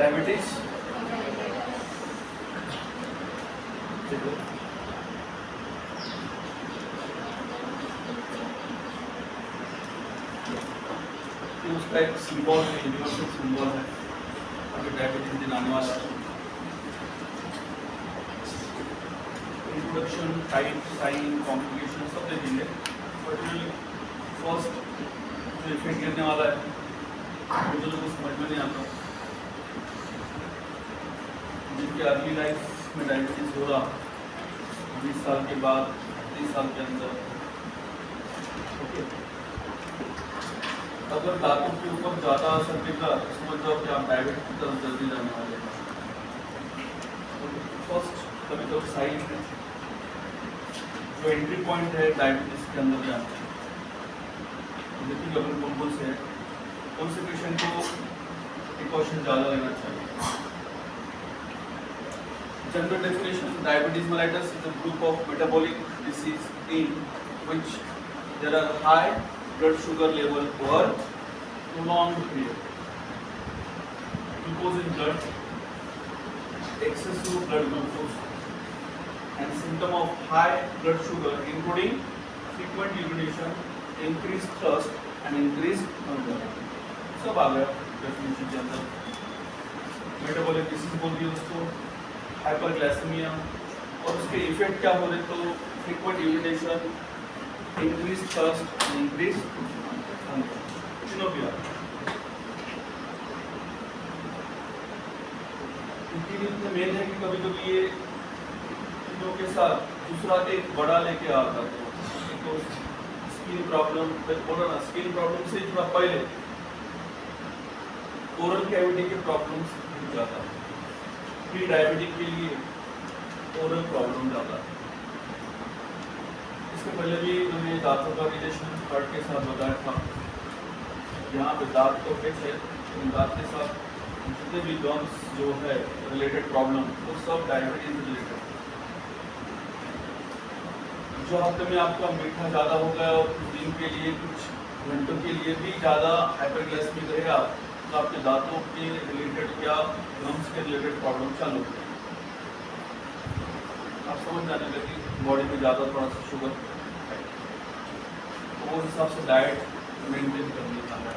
Diabetes उसका एक symbol है, यूनिवर्सल सिंबल है। अभी डायबिटीज दिन आने वाला है। इंट्रोडक्शन, टाइप, साइन, कॉम्प्लिकेशन सब देखेंगे। पर्टिकुलरली फर्स्ट जो इफेक्ट गिरने वाला है मुझे तो कुछ समझ में नहीं आता, जिनकी अर्ली लाइफ में डायबिटीज हो रहा 20 साल के बाद 30 साल के अंदर। ओके, अगर दांतों के ऊपर ज़्यादा असर दिखा तो समझ जाओ कि आप डायबिटीज की तरफ जल्दी जाने वाले हैं। फर्स्ट कभी तो साइन है, जो एंट्री पॉइंट है डायबिटीज के अंदर जाना है। लेकिन अगर कौन से है, कौन से पेशेंट को प्रिकॉशन ज़्यादा लेना चाहिए। General definition: diabetes mellitus is a group of metabolic disease in which there are high blood sugar level for prolonged period, glucose in blood, excessive blood glucose, and symptom of high blood sugar including frequent urination, increased thirst, and increased hunger. Sub a Gaya definition के अंदर। metabolic disease बोल दिया उसको, hyperglycaemia, और उसके effect क्या हो रहे तो frequent urination, increase thirst, increase hunger, तीनों भी इतने मेन है कि कभी कभी ये तीनों के साथ दूसरा एक बड़ा लेके आता है। तो स्किन प्रॉब्लम बोला ना, स्किन प्रॉब्लम से थोड़ा पहले ओरल कैविटी के प्रॉब्लम्स जाता है। प्री डायबिटिक के लिए ओरल प्रॉब्लम ज़्यादा है। इसके पहले भी मैंने दांतों का रिलेशन हार्ट के साथ बताया था। यहाँ पे दांत तो फिक्स है, लेकिन दांत के साथ जितने भी गम्स जो है रिलेटेड प्रॉब्लम वो सब डायबिटीज रिलेटेड। जो हफ्ते में आपका मीठा ज़्यादा हो गया और कुछ दिन के लिए, कुछ घंटों के लिए भी ज़्यादा हाइपरग्लाइसेमिक रहेगा तो आपके दांतों के रिलेटेड या गम्स के रिलेटेड प्रॉब्लम चालू होते हैं। आप समझ जाने लगे बॉडी में ज़्यादा थोड़ा सा शुगर है, तो वो हिसाब से डाइट मेंटेन करने का है।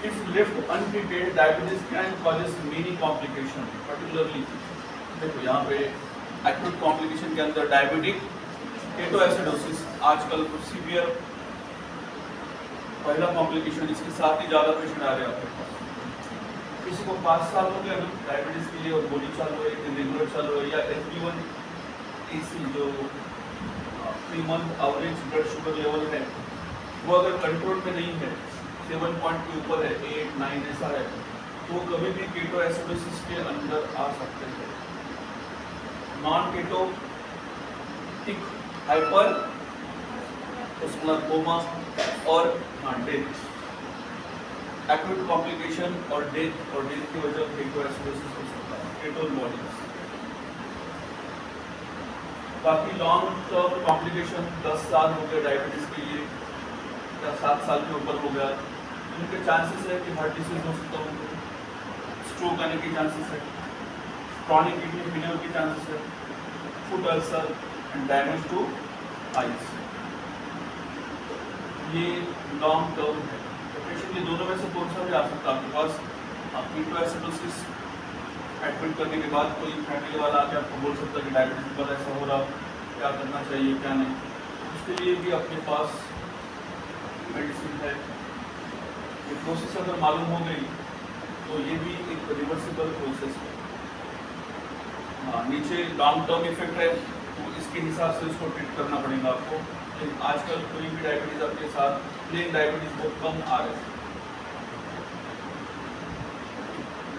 If left untreated, diabetes can cause many complications, particularly देखो यहाँ पे acute complication के अंदर डायबिटिक केटोएसिडोसिस आजकल सीवियर पहला कॉम्प्लिकेशन। इसके साथ ही ज़्यादा पेशेंट आ रहे हैं आपके पास। किसी को 5 साल हो गया डायबिटीज़ के लिए और गोली चालू है, रेगुलर चालू है, या HbA1c जो 3 month average blood sugar level है वो अगर कंट्रोल में नहीं है, 7 पॉइंट के ऊपर है, 8, 9 ऐसा है, तो कभी भी केटोएसिडोसिस के अंदर आ सकते हैं। नॉन केटोटिक हाइपर उसका कोमा और डेथ, एक्यूट कॉम्प्लिकेशन और डेथ की वजह केटोएसिडोसिस हो सकता है, केटोन बॉडीज। बाकी लॉन्ग टर्म कॉम्प्लिकेशन 10 साल हो गए डायबिटीज के लिए या 7 साल के ऊपर हो गया, उनके चांसेस है कि हार्ट डिसीज हो सकता है, स्ट्रोक आने के चांसेस है, क्रॉनिक किडनी फेलियर के चांसेस है, foot ulcer and damage to eyes. ये लॉन्ग टर्म है। तो पेशेंट ये दोनों में से कौन सा भी आ सकता है आपके पास। केटोएसिडोसिस एडमिट करने के बाद कोई फैमिली वाला आके आपको बोल सकता है कि डायबिटीज पर ऐसा हो रहा, क्या करना चाहिए क्या नहीं। उसके लिए भी अपने पास मेडिसिन है। ये प्रोसेस अगर मालूम हो गई तो ये भी एक रिवर्सिबल प्रोसेस है। हाँ, नीचे लॉन्ग टर्म इफेक्ट है तो इसके हिसाब से उसको ट्रीट करना पड़ेगा आपको। लेकिन आजकल कोई भी डायबिटीज आपके साथ प्लेन डायबिटीज बहुत कम आ रहे हैं।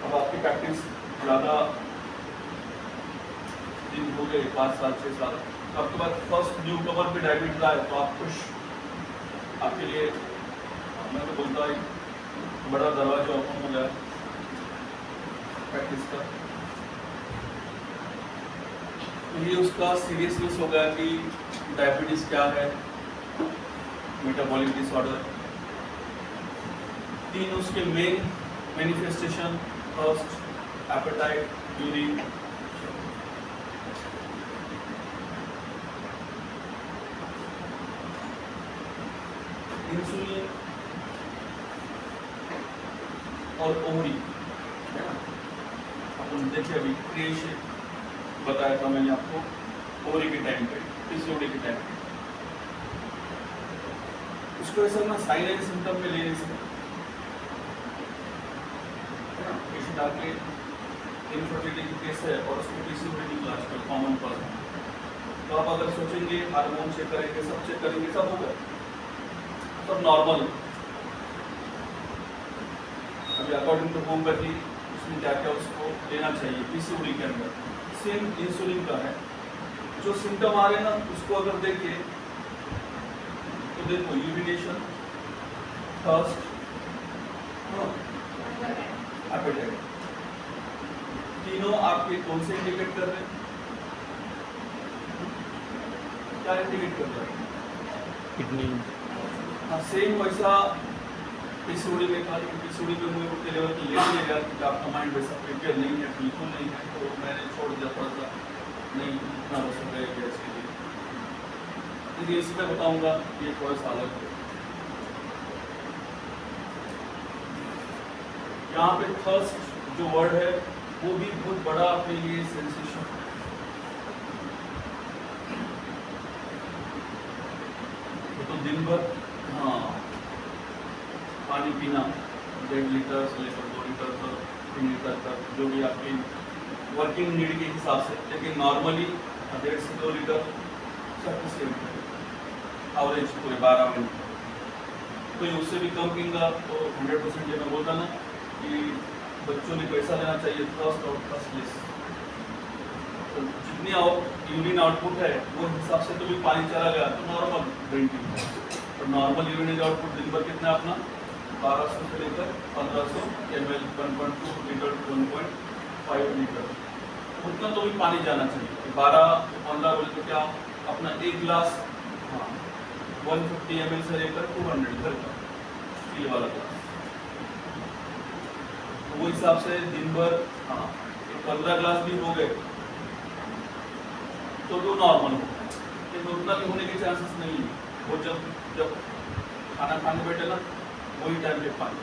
अब आपकी प्रैक्टिस ज़्यादा दिन हो गए, 5 साल 6 साल, तो आपके बाद फर्स्ट न्यू कवर पे डायबिटीज आए तो आप खुश, आपके लिए मैं तो बोलता है बड़ा दरवाजा ओपन हो गया प्रैक्टिस का। ये उसका सीरियसनेस हो गया कि डायबिटीज़ क्या है, मेटाबॉलिक डिसऑर्डर। 3 उसके main manifestation, thirst, appetite, urine, insulin और ओवरी, है ना। अपन देखिए अभी क्रिएशन बताया था मैंने आपको ओवरी के टाइम पे, पीसीओडी के टाइम पे। उसको ऐसा ना साइन एंड सिम्टम में लेने से, है ना, पेशेंट आके इनफर्टिलिटी की केस है और उसको पीसीओडी निकला आजकल कॉमन पर, तो आप अगर सोचेंगे हार्मोन चेक करेंगे, सब चेक करेंगे, सब होगा, सब नॉर्मल। अभी अकॉर्डिंग टू होम्योपैथी उसमें क्या क्या उसको लेना चाहिए पीसीओडी के अंदर, सेम इंसुलिन का है। जो सिम्टम आ रहे हैं ना उसको अगर देखें तो देखो यूरिनेशन, थर्स्ट, एपेटाइट, तीनों आपके कौन से इंडिकेट कर रहे हैं, क्या इंडिकेट कर रहे हैं, किडनी। हाँ सेम वैसा पीसीओडी में था, लेकिन पीसीओडी पे मुझे उनके लेवल की ले लिया कि आपका माइंड वैसा प्रिपेयर नहीं है, बिल्कुल नहीं है, तो मैंने छोड़ दिया थोड़ा सा, नहीं इतना बस हो गया इसके लिए। लेकिन इसमें बताऊंगा ये थोड़ा सा अलग है। यहाँ पे थर्स्ट जो वर्ड है वो भी बहुत बड़ा अपने लिए सेंसेशन, तो दिन भर हाँ पानी पीना 1.5 लीटर से लेकर 2 लीटर तक, 3 लीटर तक, जो भी आपकी वर्किंग नीड के हिसाब से, लेकिन नॉर्मली 1.5 से 2 लीटर सफिशिएंट है एवरेज पूरे 12 मिनट। तो ये उससे भी कम पीऊँगा तो 100% ये मैं बोलता ना कि बच्चों ने पैसा लेना चाहिए फर्स्ट और फर्स्टलेस, तो जितनी यूरिन आउटपुट है वो हिसाब से तो भी पानी चला गया तो नॉर्मल ड्रिंकिंग है। तो नॉर्मल यूरिन आउटपुट दिन भर कितना अपना 1200 से लेकर 1500 ml, 1.2 लीटर, 1.5 लीटर, उतना तो भी पानी जाना चाहिए। 12-15 बोले तो क्या अपना एक गिलास, हाँ 150 ml से लेकर 200 घर का स्टील वाला ग्लास, तो वो हिसाब से दिन भर हाँ 15 ग्लास भी हो गए तो वो नॉर्मल हो, लेकिन उतना भी होने के चांसेस नहीं है। वो जब खाना खाने बैठे ना वही टाइम पे पानी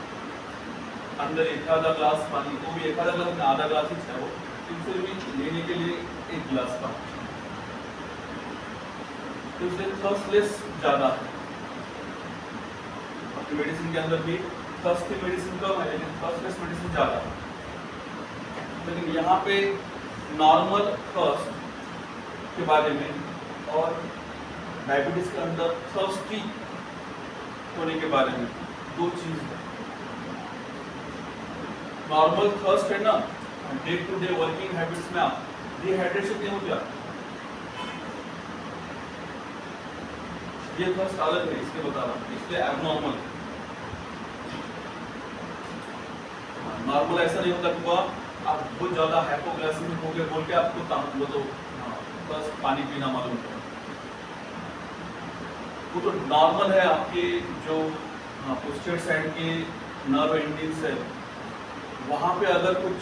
अंदर, एक आधा ग्लास पानी, वो भी एक आधा ग्लास में आधा ग्लास ही है वो, फिर भी लेने के लिए एक गिलास पानी, तो इसलिए थर्स्टलेस ज़्यादा है। आपकी मेडिसिन के अंदर भी थर्स्ट की मेडिसिन कम है लेकिन थर्स्टलेस मेडिसिन ज़्यादा है। लेकिन यहाँ पे नॉर्मल थर्स्ट के बारे में और डायबिटीज के अंदर थर्स्टी होने के बारे में दो चीज है। नॉर्मल थर्स्ट है ना, day to day working habits में आप डिहाइड्रेशन नहीं हो जाता, ये थर्स्ट अलग है, इसलिए बता रहा हूँ, इसलिए एबनॉर्मल। नॉर्मल ऐसा नहीं होता कि आप बहुत ज्यादा हाइपोग्लाइसेमिक हो गए बोल के आपको वो तो बस पानी पीना मालूम है, वो तो नॉर्मल है। आपके जो पोस्टीरियर साइड के नर्व एंडिंग्स है वहाँ पे अगर कुछ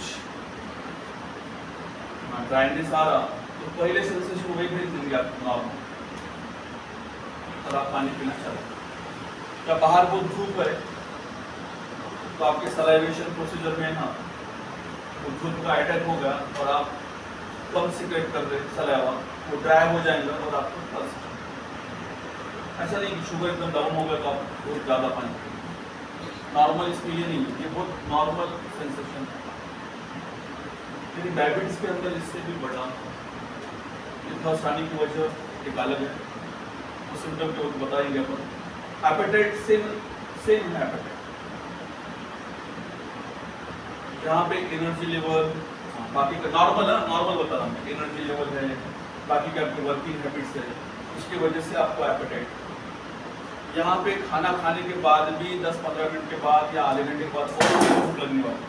ड्राइनेस आ रहा तो पहले सेंसेशन वही भेज देंगे आपको नॉर्मल, और आप पानी पीना चाहते। या बाहर बहुत धूप है तो आपके सलाइवेशन प्रोसीजर में ना वो धूप का अटैक होगा और आप कम सिक्रेट कर रहे सलाइवा, वो ड्राई हो जाएगा और आपको थर्स्ट। ऐसा नहीं कि शुगर एकदम डाउन होगा तो आप बहुत ज़्यादा पानी पिए, नॉर्मल इसमें ये नहीं है, ये बहुत नॉर्मल सेंसेशन है। लेकिन डायबिटीज़ के अंदर इससे भी बड़ा ये थर्स्ट आने की वजह एक अलग है, वो सिम्टम के बताएंगे अपन। एपेटाइट सेम है एपेटाइट, यहाँ पे एनर्जी लेवल बाकी का नॉर्मल है, नॉर्मल बता रहा हूँ, एनर्जी लेवल है, बाकी का आपकी वर्किंग हैबिट्स है, उसकी वजह से आपको एपेटाइट। यहाँ पे खाना खाने के बाद भी 10-15 मिनट के बाद या आधे घंटे के बाद भूख लगने वाली,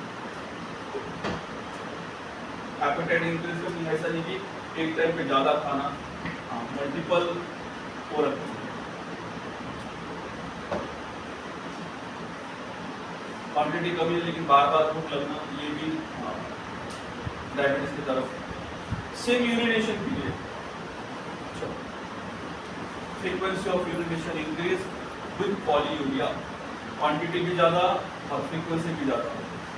एपेटाइट इंक्रीज करनी। ऐसा नहीं कि एक टाइम पे ज़्यादा खाना, मल्टीपल हो रखा है। क्वांटिटी कमी है लेकिन बार बार भूख लगना, ये भी डायबिटीज की तरफ। Same urination period, frequency of urination increase विद पॉलीयूरिया, क्वांटिटी भी ज़्यादा और फ्रीक्वेंसी भी ज़्यादा,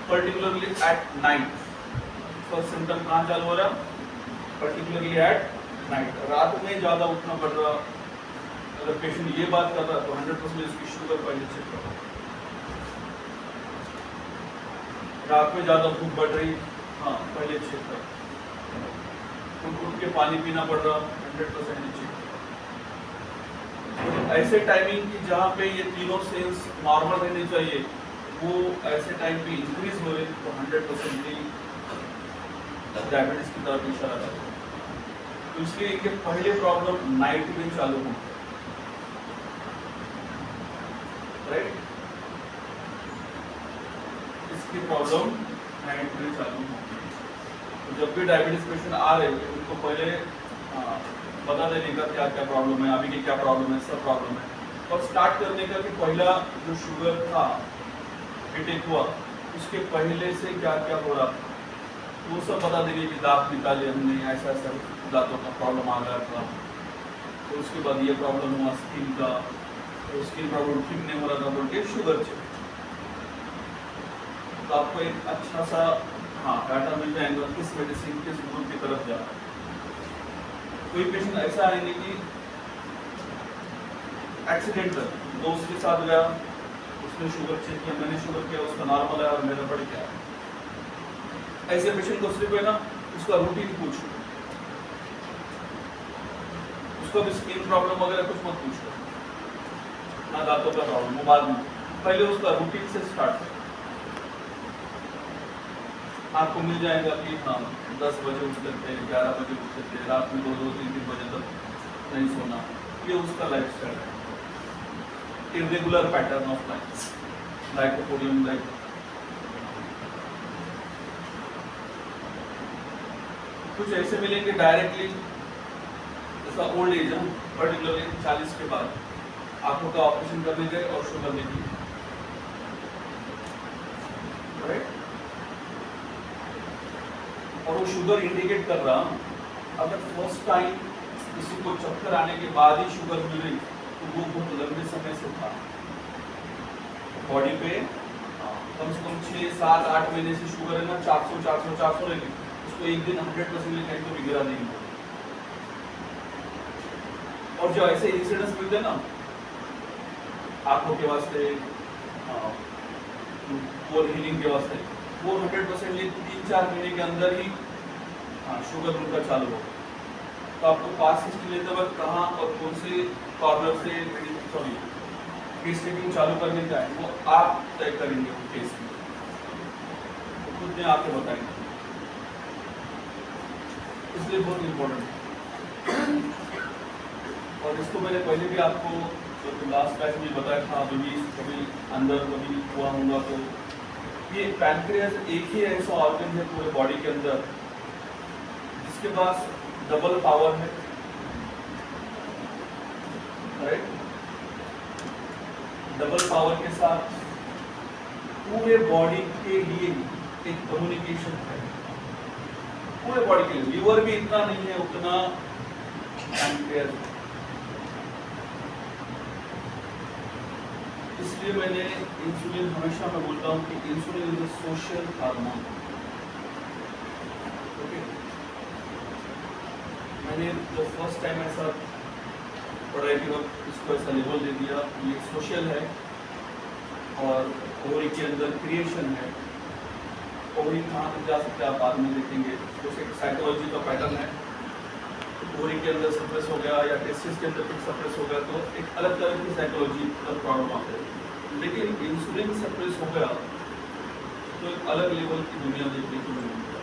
particularly at night. First symptom कहाँ चालू हो रहा है? पर्टिकुलरली एट नाइट, रात में ज़्यादा उठना पड़ रहा। अगर पेशेंट ये बात कर रहा है तो 100% इसकी शुगर पहले चेक करो। रात में ज़्यादा भूख बढ़ रही, हाँ पहले चेक करो। उठ के पानी पीना पड़ रहा, 100% चेक। ऐसे टाइमिंग की जहाँ पे ये तीनों सेंस नॉर्मल रहने चाहिए, वो ऐसे टाइम पे इंक्रीज हो रहे तो 100% डायबिटीज की तरफ इशारा है। तो इसलिए इनके पहले प्रॉब्लम नाइट में चालू हो, राइट? इसकी प्रॉब्लम नाइट में चालू हो। तो जब भी डायबिटीज पेशेंट आ रहे हैं उनको पहले बता देने का क्या क्या प्रॉब्लम है, अभी की क्या प्रॉब्लम है, सब प्रॉब्लम है, और स्टार्ट करने का कि पहला जो शुगर था अटैक हुआ उसके पहले से क्या क्या हो रहा, वो सब बता देंगे कि दांत निकाले हमने, ऐसा ऐसा दांतों का प्रॉब्लम आ गया था, तो उसके बाद ये प्रॉब्लम हुआ स्किन का, तो स्किन प्रॉब्लम ठीक नहीं हो रहा था बोल के शुगर चेक। तो आपको एक अच्छा सा डाटा मिल जाएगा किस मेडिसिन किस ग्रुप की तरफ जा रहा है। कोई पेशेंट ऐसा है नहीं कि एक्सीडेंटल दोस्त के साथ गया, उसने शुगर चेक किया, मैंने शुगर किया, उसका नॉर्मल है और मेरा बढ़ गया। ऐसे पेशेंट को सिर्फ है ना उसका रूटीन पूछो, उसको भी स्किन प्रॉब्लम वगैरह कुछ मत पूछो, ना दांतों का प्रॉब्लम, वो बाद में, पहले उसका रूटीन से स्टार्ट करो। आपको मिल जाएगा कि हाँ 10 बजे उठ सकते हैं, 11 बजे उठ सकते हैं, रात में 2-2, 3-3 बजे तक नहीं सोना, ये उसका लाइफ स्टाइल है। Irregular pattern of life, lycopodium life. कुछ ऐसे मिलेंगे डायरेक्टली, जैसा ओल्ड एज है, पर्टिकुलरली 40 के बाद आंखों का ऑपरेशन करने गए और शुगर देखी, राइट? और वो शुगर इंडिकेट कर रहा, अगर फर्स्ट टाइम किसी को चक्कर आने के बाद ही शुगर मिल रही तो वो बहुत लंबे समय से था। बॉडी पे कम से कम 6-7-8 महीने से शुगर है ना, 400 रहेगी, उसको एक दिन 100% कहीं तो बिगड़ा नहीं हो। और जो ऐसे इंसिडेंट्स मिलते हैं ना आंखों के वास्ते, पोर हीलिंग के वास्ते, वो 100% 3-4 महीने के अंदर ही शुगर उनका चालू हो। तो आपको पास हिस्ट्री लेते वक्त कहाँ और कौन से कॉर्नर से केस टेकिंग चालू करने का है वो आप तय करेंगे, वो केस में तो खुद ने आपको बताएंगे, इसलिए बहुत इम्पोर्टेंट। और इसको मैंने पहले भी आपको लास्ट बैच में बताया था, अभी भी कभी अंदर कभी हुआ होगा। तो ये पैनक्रियास एक ही ऐसा ऑर्गन है पूरे बॉडी के अंदर जिसके पास डबल पावर है, राइट? डबल पावर के साथ पूरे बॉडी के लिए एक कम्युनिकेशन है, पूरे बॉडी के लिए। लीवर भी इतना नहीं है उतना पैनक्रियास। इसलिए मैंने इंसुलिन हमेशा मैं बोलता हूँ कि insulin is a social hormone. Okay, मैंने जो फर्स्ट टाइम ऐसा पढ़ाई के वक्त इसको ऐसा लेबल दे दिया, ये सोशल है और ओवरी के अंदर क्रिएशन है। ओवरी कहाँ तक जा सकते हैं आप बाद में देखेंगे, जैसे एक साइकोलॉजी का पैटर्न है, ओवरी के अंदर सप्रेस हो गया या टेस्टिस के अंदर कुछ सप्रेस हो गया तो एक अलग तरह की साइकोलॉजी का प्रॉब्लम आता है। लेकिन इंसुलिन सप्रेस हो गया तो एक अलग लेवल की दुनिया देखने को मिलती है,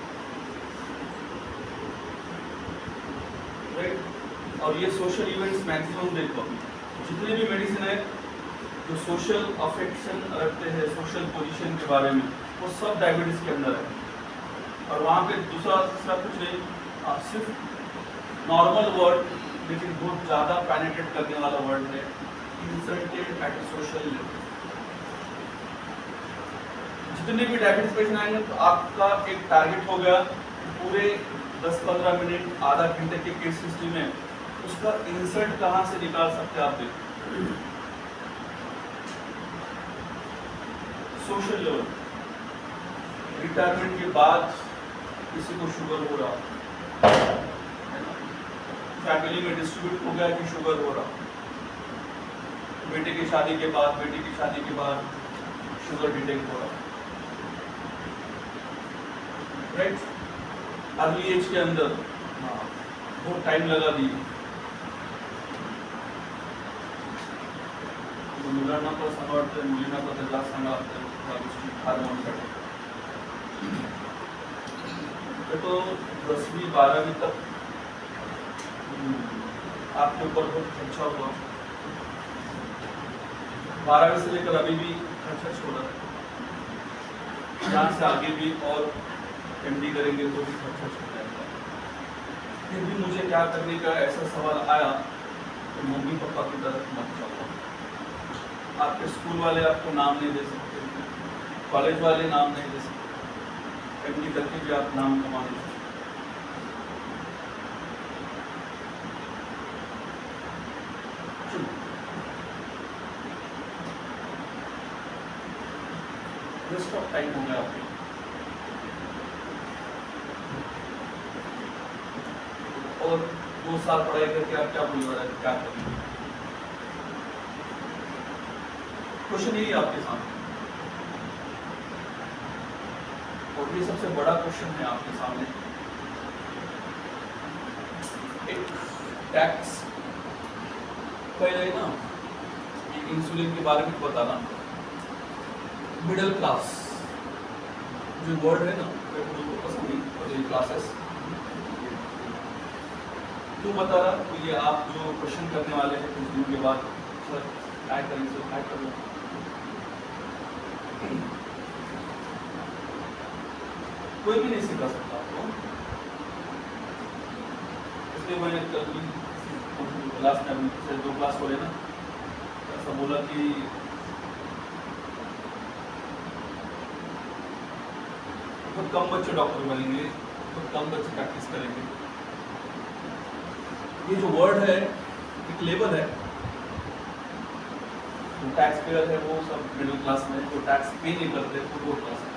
राइट? और ये सोशल इवेंट्स मैक्सिमम देखो, जितने भी मेडिसिन है जो सोशल अफेक्शन रखते हैं, सोशल पोजीशन के बारे में, वो सब डायबिटीज के अंदर है। और वहाँ पे दूसरा तीसरा कुछ नहीं, सिर्फ नॉर्मल वर्ड लेकिन बहुत ज़्यादा पेनिट्रेट करने वाला वर्ड है, इंसल्टेड एट सोशल लेवल। जितने भी डायबिटीज पेशेंट आएंगे तो आपका एक टारगेट हो गया पूरे 10-15 मिनट आधा घंटे के केस हिस्ट्री में उसका इंसर्ट कहाँ से निकाल सकते हैं आप देखो। सोशल लेवल, रिटायरमेंट के बाद किसी को शुगर हो रहा, फैमिली में डिस्ट्रीब्यूट हो गया कि शुगर हो रहा, बेटे की शादी के बाद, बेटी की शादी के बाद शुगर डिटेक्ट हो रहा, राइट। अर्ली एज के अंदर बहुत टाइम लगा दी, मुलांना पण सांगा वाटतं, मुलींना पण जास्त सांगा वाटतं त्या गोष्टी हार्मोनसाठी। तो 10वीं 12वीं तक आपके ऊपर बहुत खर्चा हुआ, 12वीं से लेकर अभी भी खर्चा छोड़ा, यहाँ से आगे भी और एमडी करेंगे तो भी खर्चा छोड़ जाएगा। फिर भी मुझे क्या करने का ऐसा सवाल आया तो मम्मी पापा की तरफ मत जाओ। आपके स्कूल वाले आपको नाम नहीं दे सकते, कॉलेज वाले नाम नहीं दे सकते, एमडी करके भी आप नाम कमा नहीं सकते। वेस्ट ऑफ टाइम हो गया आपके, और 2 साल पढ़ाई करके आप क्या बोलने वाले, क्या करेंगे? क्वेश्चन यही आपके सामने, और ये सबसे बड़ा क्वेश्चन है आपके सामने। एक टैक्स पहले ना इंसुलिन के बारे में बताना, मिडिल क्लास जो वर्ड है ना वो पसंद नहीं, क्लासेस तू बता रहा तो ये आप जो क्वेश्चन करने वाले हैं कुछ दिन के बाद सर काय करें, सर काय करूँ, कोई भी नहीं सिखा सकता आपको। इसलिए मैंने कल क्लास में से 2 क्लास हो ना ऐसा बोला कि बहुत कम बच्चे डॉक्टर बनेंगे, बहुत कम बच्चे प्रैक्टिस करेंगे। ये जो वर्ड है एक लेबल है, जो टैक्स पेयर है वो सब मिडिल क्लास में, जो टैक्स पे नहीं करते वो लोअर क्लास में।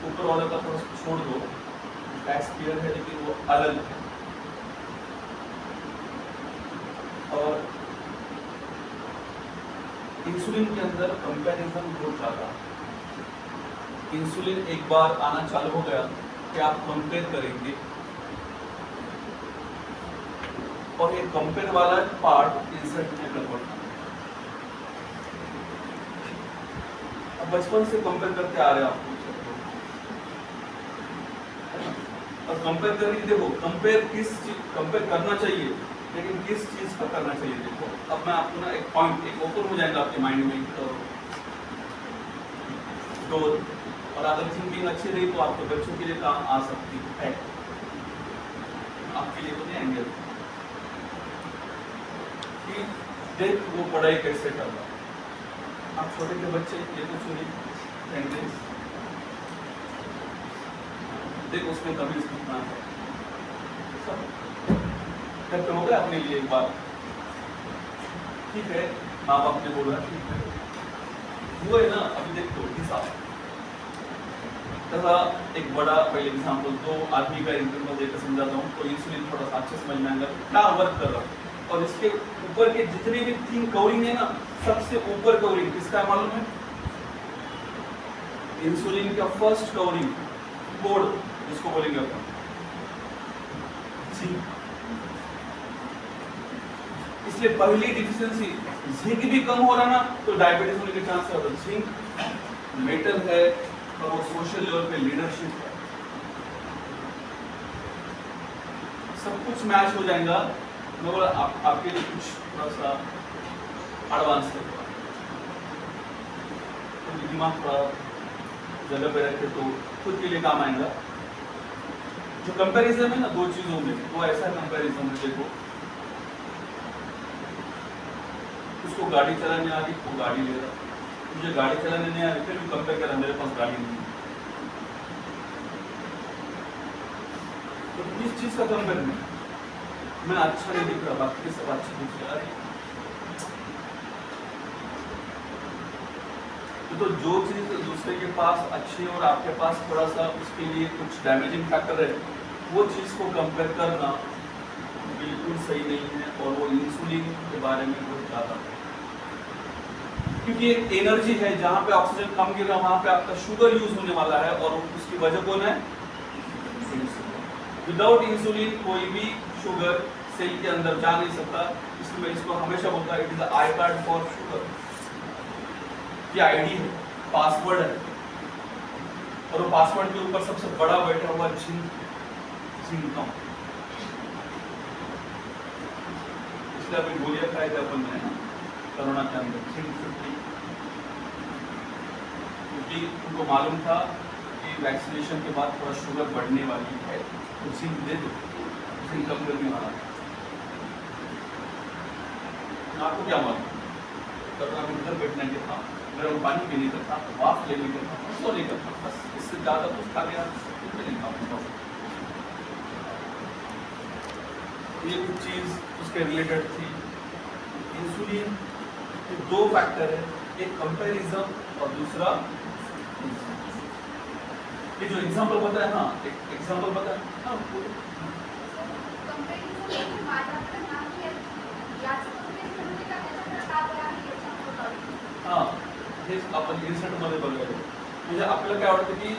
ऊपर वाले का थोड़ा छोड़ दो, टैक्स पेयर है लेकिन वो अलग है। और इंसुलिन के अंदर कंपैरिजन बहुत ज्यादा, इंसुलिन एक बार आना चालू हो गया कि आप कंपेयर करेंगे, और ये कंपेयर वाला पार्ट इंसर्ट में कन्वर्ट करना। अब बचपन से कंपेयर करते आ रहे हैं आपको, और कंपेयर करके देखो कंपेयर किस चीज कंपेयर करना चाहिए, लेकिन किस चीज पर करना चाहिए। देखो अब मैं आपको ना एक पॉइंट एक ओपन हो जाएगा आपके माइंड में डोर, और अगर थिंकिंग अच्छी रही तो आपके बच्चों के लिए काम आ सकती है, आपके लिए तो नहीं आएंगे। कि देख वो पढ़ाई कैसे कर रहा, आप छोटे के बच्चे ये तो सुनिए, देख उसमें कभी कितना है, सब हो गया अपने लिए एक बार, ठीक है माँ बाप ने बोला ठीक है वो है ना। अभी देखो हिसाब तथा एक बड़ा पहले एग्जाम्पल, 2 आदमी का एग्जाम्पल देकर समझाता हूँ तो इंसुलिन थोड़ा सा अच्छे समझ में आएगा क्या वर्क कर रहा है। और इसके ऊपर के जितने भी 3 कवरिंग है ना, सबसे ऊपर कवरिंग किसका है मालूम है? इंसुलिन का फर्स्ट कवरिंग बोर्ड जिसको बोलेंगे अपन जिंक। इसलिए पहली डिफिशियंसी जिंक भी कम हो रहा ना तो डायबिटीज होने के चांस है। जिंक मेटल है और वो सोशल लेवल पे लीडरशिप है, सब कुछ मैच हो जाएगा। मैं बोला आपके लिए कुछ थोड़ा सा एडवांस है, तो दिमाग थोड़ा जगह पे रखे तो खुद के लिए काम आएगा। जो कंपैरिजन है ना 2 चीजों में, वो ऐसा कंपैरिजन है, देखो उसको गाड़ी चलाने आ रही वो गाड़ी ले रहा, मुझे गाड़ी चलाने नहीं आ रही, फिर भी कंपेयर करा मेरे पास गाड़ी नहीं है, तो किस चीज का कंपेयर नहीं, मैं अच्छा नहीं दिख रहा, बाकी सब अच्छा दिख रहा है। तो जो चीज दूसरे के पास अच्छी है और आपके पास थोड़ा सा उसके लिए कुछ डैमेजिंग फैक्टर है, वो चीज को कंपेयर करना बिल्कुल सही नहीं है। और वो इंसुलिन के बारे में बहुत ज्यादा, क्योंकि एक एनर्जी है, जहाँ पे ऑक्सीजन कम गिर रहा है वहां पे आपका शुगर यूज होने वाला है, और उसकी वजह कौन है? विदाउट इंसुलिन कोई भी शुगर सेल के अंदर जा नहीं सकता, इसलिए मैं इसको हमेशा बोलता है it is I card for sugar. ये आईडी है, पासवर्ड है, और वो पासवर्ड के ऊपर सबसे बड़ा बैठा हुआ जिंक, इसलिए अभी गोलियां खाए थे अपन ने कोरोना के अंदर जिंक 50, क्योंकि उनको मालूम था कि वैक्सीनेशन के बाद थोड़ा शुगर बढ़ने वाली है, तो जिंक दे दो, जिंक कम करने वाला है। आपको क्या मालूम, कोरोना में उधर बैठने के था, गर्म पानी पीने का था, वाफ लेने का था, सोने का था, बस इससे ज्यादा कुछ खा गया नहीं था। ये कुछ चीज उसके रिलेटेड थी। इंसुलिन के दो फैक्टर है, एक कंपैरिजन और दूसरा ये जो एग्जांपल बताया, हाँ एक एग्जांपल बताया, हाँ हाँ हे आपण रिसर्च मध्ये बघायला, म्हणजे आपल्याला काय वाटतं की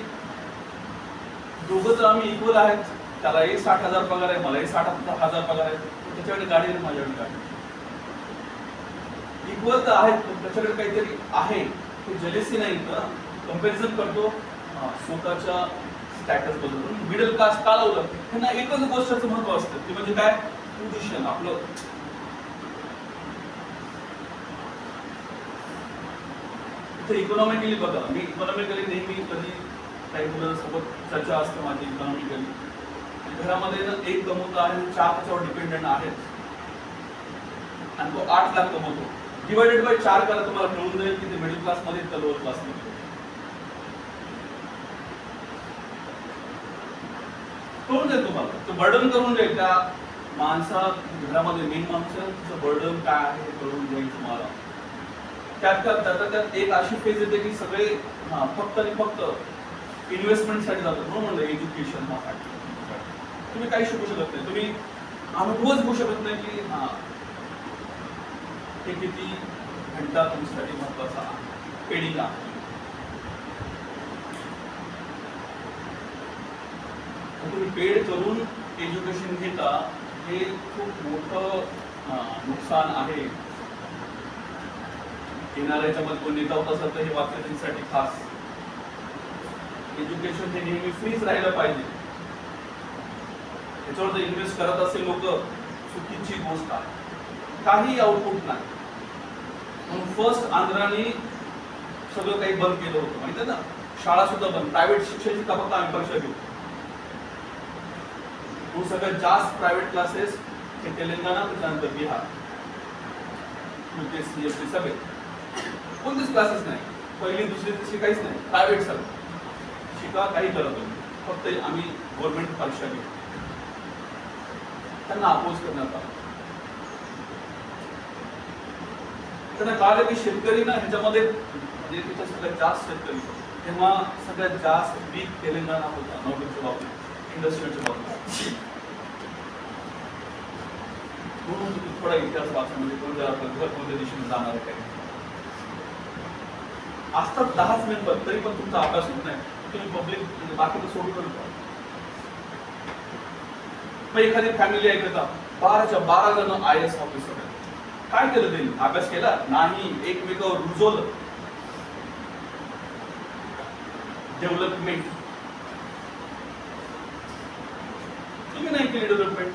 दोघं तर आम्ही इक्वल आहेत, त्यालाही 60,000 पगार आहे, मलाही 60,000 पगार आहे, त्याच्याकडे गाडी आहे, माझ्याकडे गाडी, इक्वल तर आहेत, पण त्याच्याकडे काहीतरी आहे, तो जेलेसी नाही का, कंपॅरिझन करतो स्वतःच्या स्टॅटस बद्दल। मिडल क्लास का लावलं, त्यांना एकच गोष्टीचं महत्त्व असतं, ते म्हणजे काय, पोझिशन आपलं। इकॉनॉमिकली बघा, मी इकॉनॉमिकली नेहमी कधी काही मुलांसोबत चर्चा असते माझी इकॉनॉमिकली, घरामध्ये ना एक कमवता आहे, 4 त्याच्यावर डिपेंडंट आहेत, आणि तो 8 लाख कमवतो, डिवायडेड बाय 4 करा, तुम्हाला मिळून जाईल की ते मिडल क्लास मध्ये का लोअर क्लास मध्ये, कळून जाईल तुम्हाला, तो बर्डन करून जाईल त्या माणसा, घरामध्ये मेन माणसाचं बर्डन काय आहे हे कळून जाईल तुम्हाला। त्यात एक अशी फेज येते की सगळे फक्त आणि फक्त इन्व्हेस्टमेंटसाठी जातात, म्हणून म्हणलं एज्युकेशन साठी तुम्ही काही शिकू शकत नाही, तुम्ही अनुभवच घेऊ शकत नाही की हे किती घंटा तुमच्यासाठी महत्वाचा आहे, पेडिंग आहे। तुम्ही पेड करून एज्युकेशन घेता, हे खूप मोठं नुकसान आहे। येणाऱ्याच्या मध्ये कोण नेता होत असेल तर हे वाक्य त्यांच्यासाठी खास, एज्युकेशन हे नेहमी फ्रीच राहिलं पाहिजे, त्याच्यावर जर इन्व्हेस्ट करत असेल लोक, चुकीची गोष्ट आहे, काही आउटपुट नाही। म्हणून फर्स्ट आंध्राने सगळं काही बंद केलं होतं, माहिती आहे ना, शाळा सुद्धा बंद, प्रायव्हेट शिक्षणाची फक्त आम्ही परीक्षा घेऊ, सगळ्यात जास्त प्रायव्हेट क्लासेस हे तेलंगणा, त्याच्यानंतर बिहार, UPSC SC सगळे, कोणतेच क्लासेस नाही, पहिली दुसरी तिसरी काहीच नाही, प्रायव्हेट सगळं, शिका काही करत नाही, फक्त आम्ही गव्हर्नमेंट परीक्षा घेऊ, त्यांना अपोज करण्यात आला। त्यांना कळलं की शेतकरी ना ह्याच्यामध्ये, म्हणजे तिथे सगळ्यात जास्त शेतकरी, तेव्हा सगळ्यात जास्त वीक तेलंगणा होता नोकरीच्या बाबतीत, इंडस्ट्रीच्या बाबतीत, म्हणून थोडा इतिहास वाचा, म्हणजे कोणत्या दिशेने जाणार आहे काय असतात 10 मेंबर, तरी पण तुमचा अभ्यास होत नाही, तुम्ही पब्लिक बाकी तर सोडू करता। मग एखादी फॅमिली आहे का 12च्या 12 जण IAS ऑफिसर आहेत, काय केलं त्यांनी, अभ्यास केला नाही, एकमेकावर रुजवलं, डेव्हलपमेंट तुम्ही नाही केली, डेव्हलपमेंट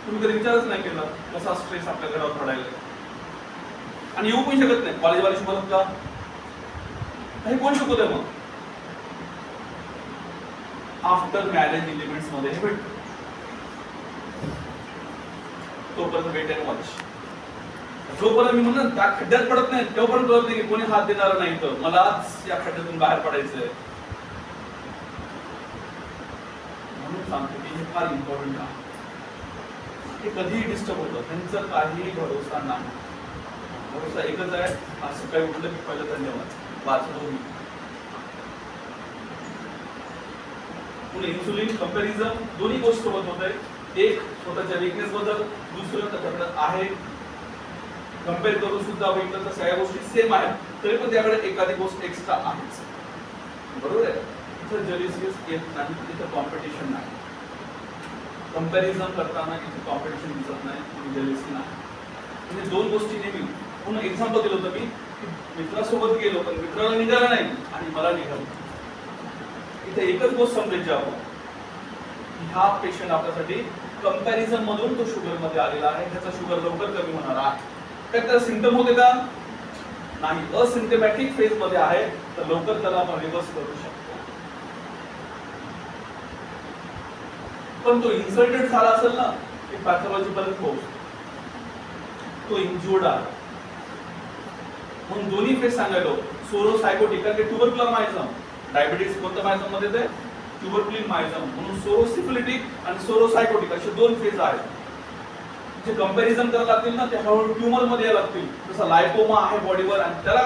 तुम्ही कधी विचारच नाही केला, कसा स्ट्रेस आपल्या घरावर पडायला, आणि येऊ पण शकत नाही, कॉलेजवाले शिकवतात का, हे कोण शिकवतंय मग, आफ्टर मॅरेज एलिमेंट्स मध्ये हे भेटतं, तोपर्यंत वेट अँड वॉच, जोपर्यंत मी म्हणून त्या खड्ड्यात पडत नाही तोपर्यंत कळत नाही की कोणी हात देणार नाही, तर मलाच या खड्ड्यातून बाहेर पडायचंय. म्हणून सांगतो की हे फार इम्पॉर्टंट आहे. हे कधीही डिस्टर्ब होतं, त्यांचा काहीही भरोसा नाही. भरोसा एकच आहे, आज सकाळी उठलं की पहिलं धन्यवाद वाचलो मी. इन्सुलिन कंपॅरिझन दोन्ही गोष्टी सोबत होत आहे. एक स्वतःच्या वीकनेस बद्दल, दुसरं त्याच्याकडे आहे कम्पेअर करून सुद्धा बघितलं तर सगळ्या गोष्टी सेम आहेत, तरी पण त्याकडे एखादी गोष्ट एक्स्ट्रा आहेच. बरोबर आहे. इथं जेलिसियस येत नाही, इथं कॉम्पिटिशन नाही. कंपॅरिझन करताना इथे कॉम्पिटिशन दिसत नाही, जेलिसी नाही. म्हणजे दोन गोष्टी नेहमी. म्हणून एक्झाम्पल दिलं होतं मी की मित्रासोबत गेलो पण मित्राला निघाला नाही आणि मला निघालं. इथे एकच गोष्ट समजायची आपण, ह्या पेशंट आपल्यासाठी कंपॅरिझन मधून तो शुगर मध्ये आलेला आहे, ह्याचा शुगर लवकर कमी होणार आहे. त्याला सिम्पटम होते का नाही, असिम्पटमॅटिक फेज मध्ये आहे, तर लवकर त्याला आपण रिव्हर्स करू शकतो. पण तो इन्सल्टेड झाला असेल ना, की पॅथॉलॉजी पर्यंत पोहोचतो, तो इंज्युर्ड आहे. म्हणून दोन्ही फेज सांगायलो. सोरो सायकोटिक कारण ट्युबरक्युलर मायझम, डायबिटीस कोणत्या मायझम मध्ये ते ट्युबरक्युलिन मायझम. म्हणून सोरोसिफिलिटिक आणि सोरोसायकोटिक असे दोन फेज आहेत. जे कंपॅरिझन करायला लागतील ना, ते हळूहळू ट्यूमर मध्ये यायला लागतील. जसं लायकोमा आहे बॉडीवर आणि त्याला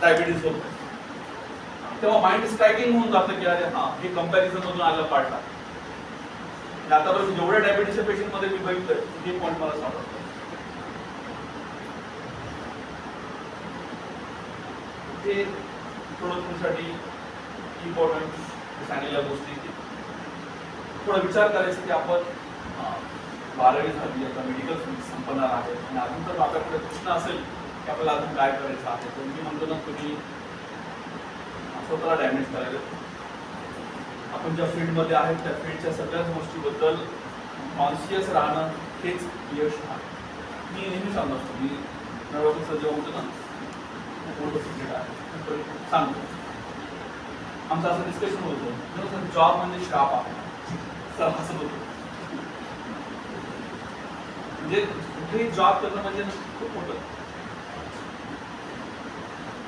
डायबिटीस होतो, तेव्हा माइंड स्ट्रायकिंग होऊन जातं की अरे हा हे कंपॅरिझन मधून आलं पार्ट आहे. आतापर्यंत जेवढ्या डायबिटीसच्या पेशंट मध्ये मी बघितलंय हे पॉईंट मला सापडतो. ते थोडं तुमच्यासाठी इम्पॉर्टंट सांगितलेल्या गोष्टी थोडा विचार करायचा की आपण 12वी झाली, आता मेडिकल संपणार आहे आणि अजून तर आपल्याकडे प्रश्न असेल की आपल्याला अजून काय करायचं आहे, तर मी म्हणतो ना तुम्ही स्वतःला डॅमेज करायला. आपण ज्या फील्डमध्ये आहेत त्या फील्डच्या सगळ्याच गोष्टीबद्दल कॉन्शियस राहणं हेच यश आहे. मी नेहमी सांगत असतो, मी नवरात्र जेव्हा होतो ना मोठं सिक्रेट आहे सांगतो. आमचं असं डिस्कशन होतं, जॉब म्हणजे श्राप आहे सर असं होतं. म्हणजे कुठेही जॉब करणं म्हणजे खूप मोठं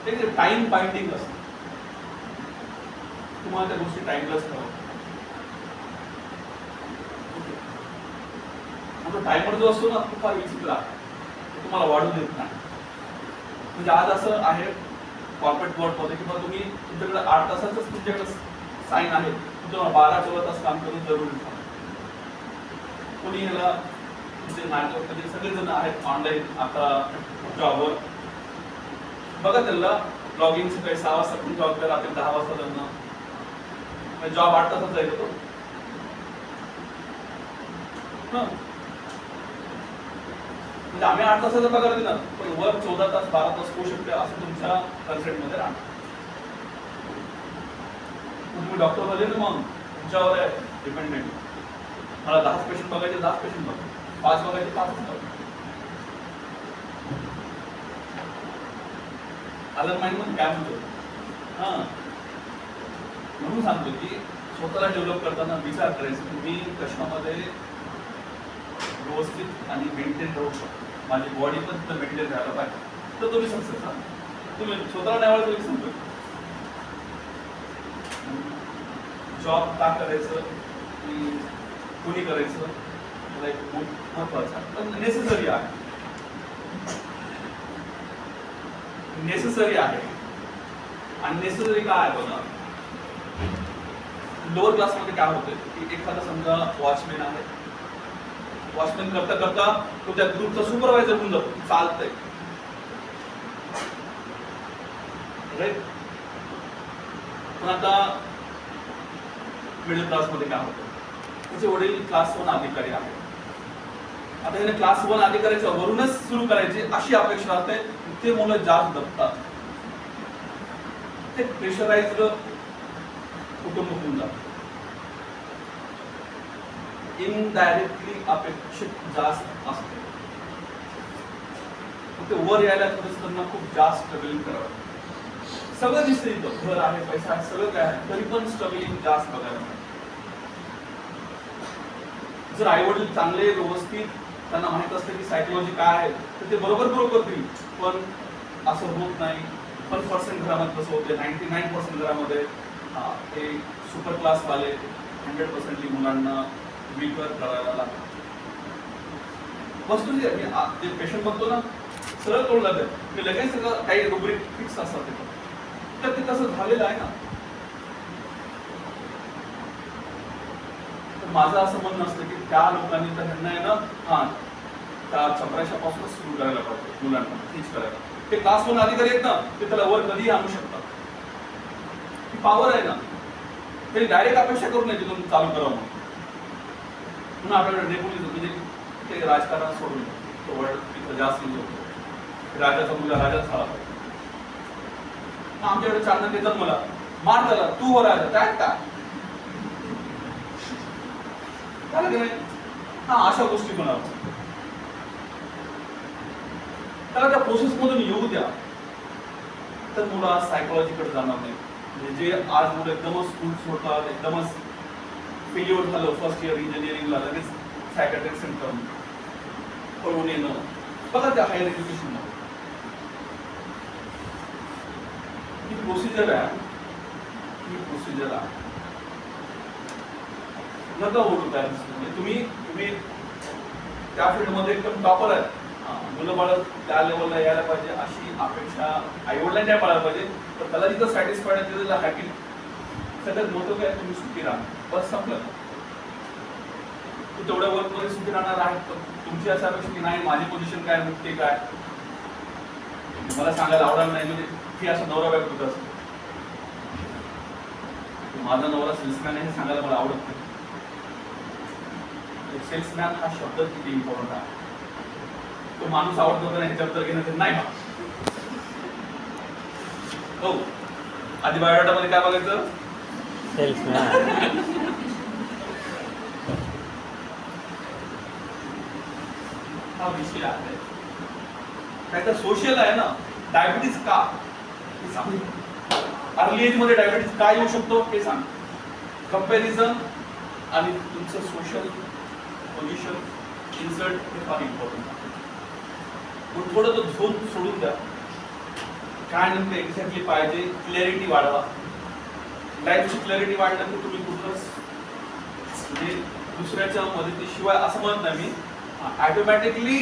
ते टाइम बाइंडिंग असतं. तुम्हाला त्या गोष्टी टाइमलेस करावं. टायमर जो असतो ना तो फार विचित्र आहे, तुम्हाला वाढून देत नाही. म्हणजे आज असं आहे कॉर्पोरेट वर्ल्ड मध्ये किंवा तुम्ही तुमच्याकडे 8 तासाचंच तुमच्याकडे साईन आहे, तुम्हाला 12-14 तास काम करून जरुरी आहे. कोणी ह्याला म्हणजे नाटक सगळेजण आहेत ऑनलाईन आता जॉबवर. बघा त्याला लॉग इन सकाळी 6 वाजता तुम्ही जॉब करा, रात्री 10 वाजता त्यांना जॉब 8 तासात जाईल तो. म्हणजे आम्ही 8 तासाचा पगार देणार पण वर 14 तास 12 तास होऊ शकते असं तुमच्या कन्सेप्ट मध्ये राहणार. तुम्ही डॉक्टर झाले ना मग तुमच्यावर आहे डिपेंडेंट. मला 10 पेशंट बघायचे 10 पेशंट बघा, 5 बघायचे 5 बघा. आलं माइंड मध्ये काय म्हणतो. म्हणून सांगतो की स्वतःला डेव्हलप करताना विचार करायचा तुम्ही कशामध्ये व्यवस्थित आणि मेंटेन राहू शकतो. माझी बॉडी पण तिथं मेंटेन राहायला पाहिजे तर तुम्ही सक्सेस आहात. तुम्ही स्वतःला नाही आवडत तरी सांगतो जॉब का करायचं की कोणी करायचं मला एक महत्वाचं आहे पण नेसेसरी आहे. नेसेसरी आहे आणि नेसेसरी काय आहे बघा. लोअर क्लासमध्ये काय होतं की एखादा समजा वॉचमॅन आहे, वॉचमॅन करता करता तो त्या ग्रुपचा सुपरवायझर होऊन जातो, चालतंय राईट. पण आता मिडल क्लासमध्ये काय होतं, त्याचे वडील क्लास 1 अधिकारी आहेत. आता याने क्लास 1 अधिकाऱ्याच्या वरूनच सुरू करायची अशी अपेक्षा असते. ते मुलं जास्त दबतात, ते प्रेशराइज्ड कुटुंब होऊन जातं. इनडायरेक्टली अपेक्षित जास्त असते. ते वर यायला त्यांना खूप जास्त स्ट्रगलिंग करावं. सगळं दिसतं इथं, घर आहे, पैसा आहे, सगळं काय आहे, तरी पण स्ट्रगलिंग जास्त बघायला मिळतं. जर आई वडील चांगले व्यवस्थित त्यांना माहित असतं की सायकोलॉजी काय आहे, तर ते बरोबर ग्रो करतील. पण असं होत नाही. 1% घरामध्ये कसं होते, 99% घरामध्ये ते सुपर क्लासवाले 100% मुलांना वीकर करायला लागतात. वस्तू जे पेशंट बघतो ना, सरळ तोड जाते, मी लगेच सगळं काही रुब्रिक फिक्स असतात तर ते तसं झालेलं आहे ना. तर माझं असं म्हणणं असतं की त्या लोकांनी तर ह्यांना आहे ना त्या छपराशा पासूनच सुरू करायला पाहिजे मुलांना टीच करायला. ते क्लास 1 अधिकारी आहेत ना, ते त्याला वर कधीही आणू शकतात. ती पॉवर आहे ना. ते डायरेक्ट अपेक्षा करू नये तिथून चालू करावं म्हणून आपल्याकडे नेपोलिझम म्हणजे ते राजकारण सोडून तो वर्ड तिथं जास्त यूज होतो. राजाचा मुलगा राजाच झाला पाहिजे. आमच्याकडे चालणं ते तर मला मार त्याला, तू हो राजा, काय काय झालं की नाही. अशा गोष्टी म्हणावं. त्याला त्या प्रोसेस मधून येऊ द्या, तर मुलं आज सायकोलॉजीकडे जाणार नाही. म्हणजे जे आज मुलं एकदमच स्कूल सोडतात, एकदमच फेल्युअर झालं फर्स्ट इयर इंजिनिअरिंगला, लगेच सायकॅट्रिक सेंटर पळून येणं बघा त्या हायर एज्युकेशन मध्ये ही प्रोसिजर आहे. नका ओढू पॅरेंट्स. म्हणजे तुम्ही त्या फील्डमध्ये एकदम टॉपर आहे, मुलं बाळ त्या लेवलला यायला पाहिजे अशी अपेक्षा आईवडिलांनी नाही पाळायला पाहिजे. तर त्याला जिथं सॅटिस्फाईड आहे तिथं हॅपी. सगळ्यात मोठं काय, तुम्ही सुखी राहा, बस संपलं. तू तेवढ्या वर्कमध्ये सुखी राहणार आहे, तुमची असं अपेक्षा की नाही माझी पोझिशन काय ते काय मला सांगायला आवडणार नाही. म्हणजे ती असं नवरा बायको होत असतो. माझा नवरा सेल्समॅन हे सांगायला मला आवडत नाही. सेल्समॅन हा शब्द किती इम्पॉर्टंट आहे. तो माणूस आवडतो का नाही ह्याच्याबद्दल घेणं नाही. हो, आधी बायोडाटा मध्ये काय बघायचं, सेल्समॅन. हा विषय आहे. काय तर सोशल आहे ना. डायबिटीज का हे सांग. अर्ली एज मध्ये डायबिटीज काय येऊ शकतो हे सांग. कंपॅरिझन आणि तुमचं सोशल पोझिशन इन्सर्ट हे फार इम्पॉर्टंट आहे. पण थोडं तो झोन सोडून द्या. काय नेमकं एक्झॅक्टली पाहिजे, क्लॅरिटी वाढवा. लाईफची क्लॅरिटी वाढलं की तुम्ही कुठलंच म्हणजे दुसऱ्याच्या मदतीशिवाय असं म्हणत नाही मी, ऑटोमॅटिकली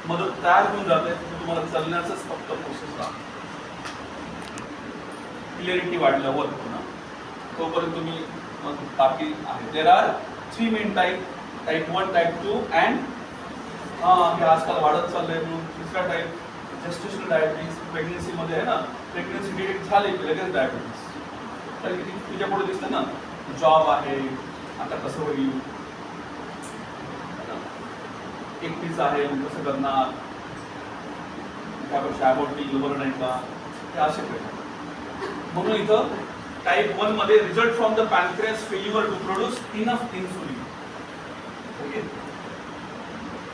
मदत तयार होऊन जाते. तुम्हाला चालण्याचंच फक्त प्रोसेस राहतो. क्लॅरिटी वाढल्यावर तोपर्यंत तुम्ही बाकी आहे. There are 3 main type, type 1, type 2 and हे आजकाल वाढत चाललंय म्हणून तिसरा टाईप जेस्टेशनल डायबिटीज. प्रेग्नन्सी मध्ये आहे ना, प्रेग्नन्सी डिटेक्ट झाली की लगेच डायबिटीज. तर तुझ्या पुढे दिसतं ना, जॉब आहे आता कसं होईल, एकटीच आहे कसं करणार, त्यापेक्षा अबॉर्टिंग बरं नाही का, हे असे प्रश्न. म्हणून इथं टाईप 1 मध्ये result from the pancreas failure to produce enough insulin. Okay,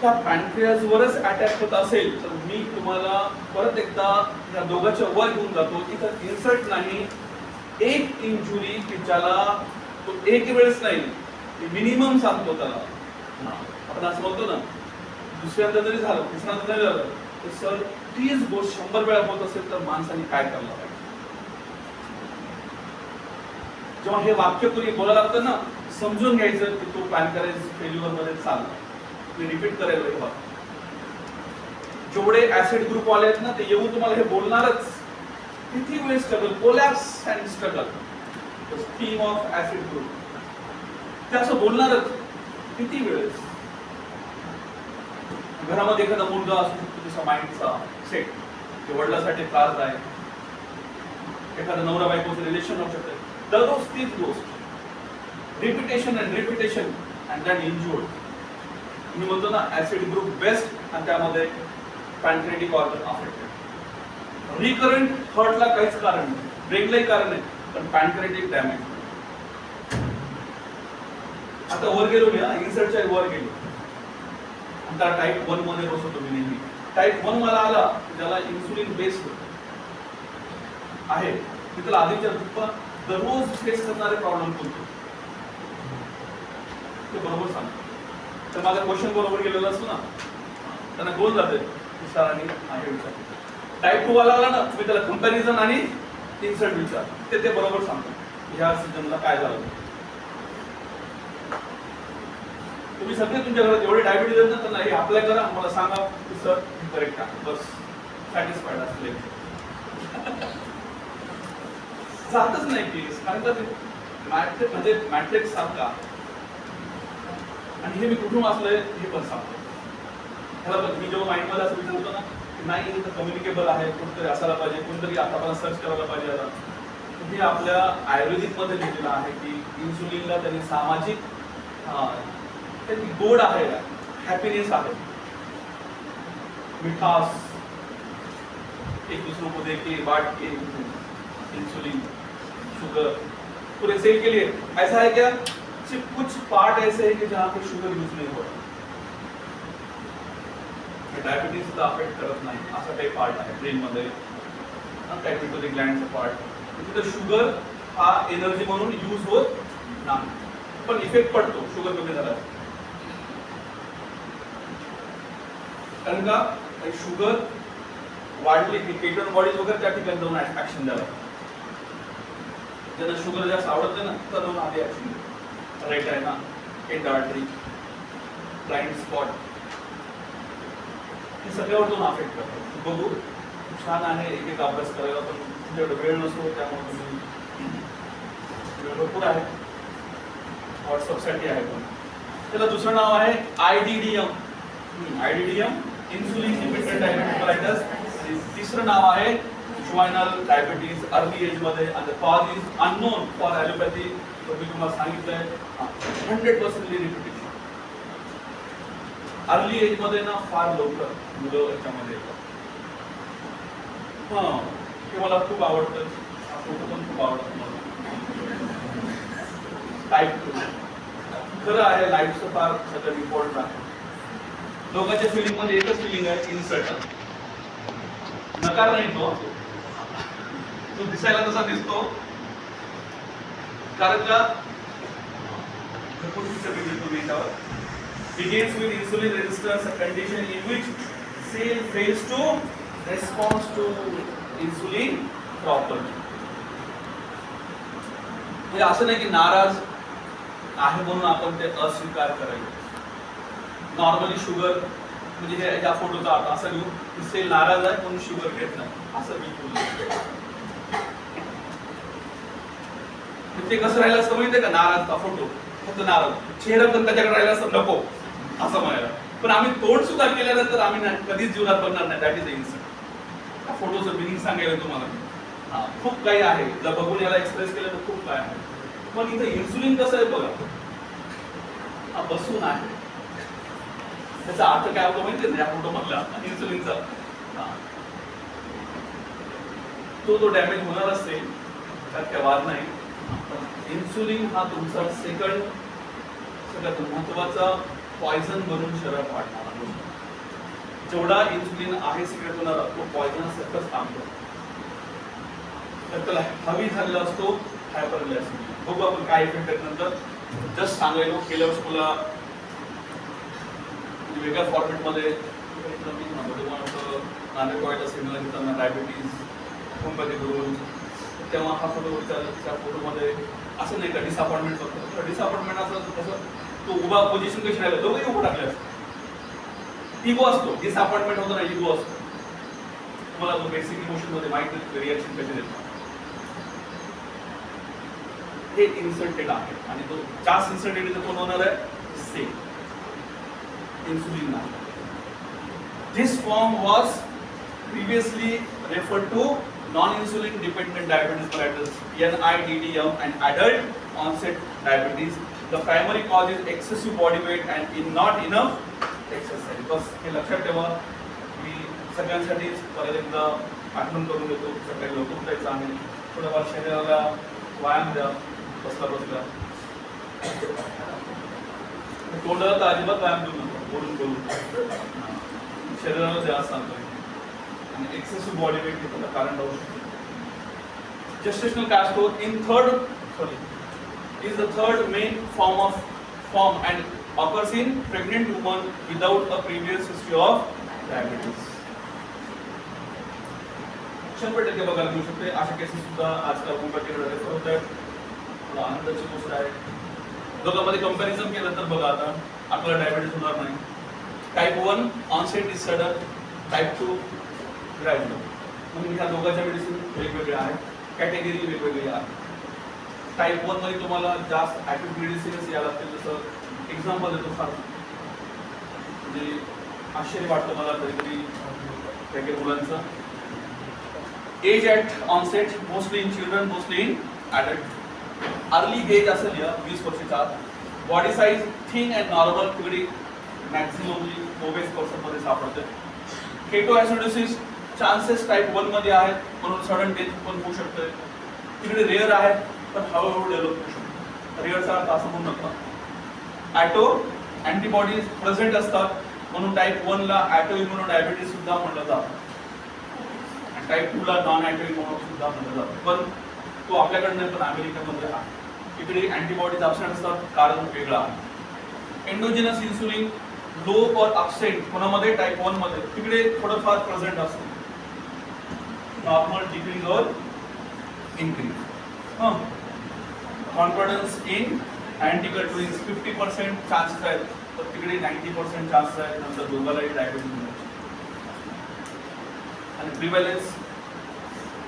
त्या पॅनक्रियासवरच अटॅक होत असेल तर मी तुम्हाला परत एकदा या दोघांच्या वर घेऊन जातो. इथं इन्सर्ट नाही, एक इंजुरी की ज्याला तो एक वेळेस नाही, मिनिमम सांगतो त्याला. आपण असं बोलतो ना, दुसऱ्यांदा जरी झालं, तिसऱ्यांदा जरी झालं तर सर तीच गोष्ट 100 वेळा होत असेल तर माणसाने काय करायला पाहिजे. जेव्हा हे वाक्य तुम्ही बोलायला लागतं ना, समजून घ्यायचं की तो पॅनक्रियास फेल्युअर मध्ये चालला. मी रिपीट करायला हे वाक्य. जेवढे ऍसिड ग्रुप वाले आहेत ना, ते येऊन तुम्हाला हे बोलणारच. किती वेळ struggle, collapse and struggle, the theme of acid group, ते असं बोलणारच किती वेळेस. घरामध्ये एखादा मुलगा असू शकतो त्याचा माइंडचा सेट, जे वडिलांसाठी त्रास आहे. एखादा नवरा बायकोचं रिलेशन होऊ शकतं. दररोज तीच गोष्ट, repetition and repetition and that injured. मी म्हणतो ना, ऍसिड ग्रुप बेस्ट आणि त्यामध्ये पॅनक्रियाटिक ऑर्गन अफेक्टेड. रिकरंट हर्टला काहीच कारण नाही, ब्रेनलाही कारण नाही, पण पॅनक्रियाटिक डॅमेज. आता वर गेलो मी, इन्सर्टच्या वर गेलो. आता टाईप 1 मध्ये बसवतो मी नेहमी. टाईप 1 मला आला ज्याला इन्सुलिन बेस्ड आहे, मी त्याला आधीच्या दररोज फेस करणारे प्रॉब्लेम कोणते ते बरोबर सांगतो. तर माझा क्वेश्चन बरोबर गेलेला असतो ना, त्यांना गोल जाते विचार आणि आहे विचार. टाईप 2 वाला आला ना, तुम्ही त्याला कंपॅरिझन आणि इन्सर्ट विचार ते बरोबर सांगतो ह्या सीझनला काय झालं. तुम्ही सगळे तुमच्या घरात एवढे डायबिटीज आहेत ना, त्यांना हे अप्लाय करा, मला सांगा की सर करेक्ट आहे, बस सॅटिस्फाईड असले. जातच नाही केस, कारण का ते म्हणजे मॅट्रिक्स सारखा. आणि हे मी कुठून वाचलंय हे पण सांगतो. ह्याला मी जेव्हा माइंडमध्ये असं विचार होतो ना की नाही हे तर कम्युनिकेबल आहे, कोणतरी असायला पाहिजे, कोणतरी आता सर्च करायला पाहिजे. आता हे आपल्या आयुर्वेदिक मध्ये लिहिलेलं आहे की इन्सुलिनला त्यांनी सामाजिक त्यांनी गोड आहे, हॅपीनेस आहे, मिठास, एक दूसरों को देके बांट के इंसुलिन शुगर पूरे सेल के लिए. ऐसा है क्या सिर्फ कुछ पार्ट ऐसे हैं कि जहाँ पे शुगर यूज नहीं हो रहा, डायबिटीज अफेक्ट करत नाही असा काही पार्ट आहे ब्रेन मध्ये, पॅट्युटरी ग्लँडचा पार्ट, तिथे शुगर हा एनर्जी म्हणून यूज होत नाही, पण इफेक्ट पडतो शुगर कमी झाला. कारण का शुगर वाढली की केटोन बॉडीज वगैरे त्या ठिकाणी जाऊन ऍक्शन द्यायला. ज्यांना शुगर जास्त आवडत नाही ना तर जाऊन आधी ऍक्शन द्या. राईट आहे ना, एंड आर्टरी, ब्लाइंड स्पॉट, हे सगळ्यावर जाऊन अफेक्ट करतो. बघू छान आहे, एक एक अभ्यास करायला, पण तुमच्याकडे वेळ नसतो त्यामुळे तुम्ही वेळ भरपूर आहे, व्हॉट्सअपसाठी आहे. पण त्याला दुसरं नाव आहे IDDM. IDDM insulin dependent diabetic mellitus. तिसरं नाव आहे ज्युवेनाइल डायबिटीज अर्ली एज मध्ये, आणि cause is unknown for allopathy. मी तुम्हाला सांगितलंय 100% रिपिटेशन. अर्ली एज मध्ये ना फार लवकर मुलं याच्यामध्ये येतात. हे मला खूप आवडतं, हा फोटो पण खूप आवडतो मला. टाईप 2 खरं आहे, लाईफचं फार सगळं इम्पॉर्टंट आहे. लोकांच्या फिलिंग मध्ये एकच फिलिंग आहे, इन्सर्ट. नकार नाही तो दिसायला तसा दिसतो, कारण का begins with insulin resistance, a condition in which cell fails to respond to insulin properly. हे असं नाही की नाराज आहे म्हणून आपण ते अस्वीकार करायचं. नॉर्मली शुगर म्हणजे हे या फोटोचा अर्थ असं घेऊ की सेल नाराज आहे म्हणून शुगर घेत नाही, असं बिलकुल. ते कसं राहिलं असतं माहितीये का, नाराज का फोटो फक्त नाराज, चेहरा पण त्याच्याकडे राहिला असतं नको असं म्हणायला. पण आम्ही तोंड सुद्धा केल्यानंतर आम्ही कधीच जीवनात बनणार नाही. That is the incident. त्या फोटोचं मिनिंग सांगायला तुम्हाला खूप काही आहे, जर बघून याला एक्सप्रेस केलं तर खूप काय आहे. पण इथं इन्सुलिन कसं आहे बघा, बसून आहे. त्याचा अर्थ काय होतो माहितीये ना, या फोटो मधला इन्सुलिनचा तो डॅमेज होणार असेल त्यात काय वाद नाही. इन्सुलिन हा तुमचा सगळ्यात महत्वाचा पॉयझन बनून शरीरात वाढणारा. जेवढा इन्सुलिन आहे सिगरेट होणारा तो पॉयझन सारखंच काम करतो. तर त्याला हवी झालेला असतो हायपरग्लायसेमिया. बघू आपण काय इफेक्ट आहेत नंतर. जस्ट सांगायलो गेल्या वर्षी मला वेगळ्या फॉर्मेटमध्ये नांदेडवाडीला सेमिनार घेताना डायबिटीज होमिओपॅथी करून, तेव्हा हा फोटो त्या फोटोमध्ये असं नाही का डिसअपॉइंटमेंट होतं. डिसअपॉइंटमेंट असं कसं तो उभा पोझिशन कशी राहिलं, दोघंही उभं टाकले असतं. इगो असतो, डिसअपॉइंटमेंट होतं ना, इगो असतो. तुम्हाला तो बेसिक इमोशन मध्ये माहिती रिॲक्शन कशी देतो. हे इन्सल्टेड आहे आणि तो जास्त इन्सल्टेड कोण होणार आहे, सेल इन्सुलिन नाही. This form was previously referred to non-insulin dependent diabetes mellitus (NIDDM) and adult onset diabetes. The primary cause is excessive body weight and not enough exercise. बस हे लक्षात ठेवा. मी सगळ्यांसाठी परत एकदा आठवण करून देतो, सकाळी लवकर उठायचं आणि थोडंफार शरीराला व्यायाम द्या. बसला तोंडाला तर अजिबात व्यायाम देऊ नका, बोलून शरीराला द्या सांगतोय. आणि एक्सेसिव्ह बॉडी वेट हे त्याचं कारण राहू शकते. जेस्टेशनल काय असतो, is the third main form and occurs in pregnant women without a previous history of diabetes 100% बघायला मिळू शकते. अशा केसेस सुद्धा आजकाल मुंबईकडे रेफर होत आहेत. आनंदाची गोष्ट आहे. दोघांमध्ये कंपॅरिझन केलं तर बघा आता आपल्याला डायबिटीज होणार नाही. Type 1 onset is sudden, type 2 gradual. म्हणून ह्या दोघांच्या मेडिसिन वेगवेगळ्या आहेत, कॅटेगरी वेगवेगळी आहे. टाईप 1 मध्ये तुम्हाला जास्त ॲक्टिव्ह मेडिसिन्स यायला लागतील. जसं एक्झाम्पल देतो फार म्हणजे आश्चर्य वाटतं मला कधी कधी काही मुलांचं. Age at onset mostly in children, mostly in adult. Early age असेल या 20 वर्षाच्या आत. Body size thin and normal तिकडे मॅक्झिममली ओबेस पर्सनमध्ये सापडते. केटोॲसिडोसिस चान्सेस टाईप 1 मध्ये आहेत, म्हणून सडन डेथ पण होऊ शकते. तिकडे रेअर आहे पण हळूहळू डेव्हलप होऊ शकतो. रेअरचा अर्थ असं म्हणू नका. ॲटो अँटीबॉडीज प्रेझेंट असतात, म्हणून टाईप 1 ला ॲटो इम्युनो डायबिटीज सुद्धा म्हणलं जातं. टाईप 2 ला नॉन ॲटो इम्युनो सुद्धा म्हणलं जातं. पण तो आपल्याकडनं पण अमेरिकेमध्ये आहे. तिकडे अँटीबॉडीज अबसेंट असतात, कारण वेगळं आहे. Endogenous insulin low or absent कोणामध्ये टाईप 1 मध्ये तिकडे थोडंफार प्रेझेंट असतं. Normal decrease or increase. Confidence in identical twins 50% chances आहेत, तर तिकडे 90% चान्सेस आहेत नंतर दोघांनाही डायबिटीज होण्याचे. आणि प्रिव्हॅलन्स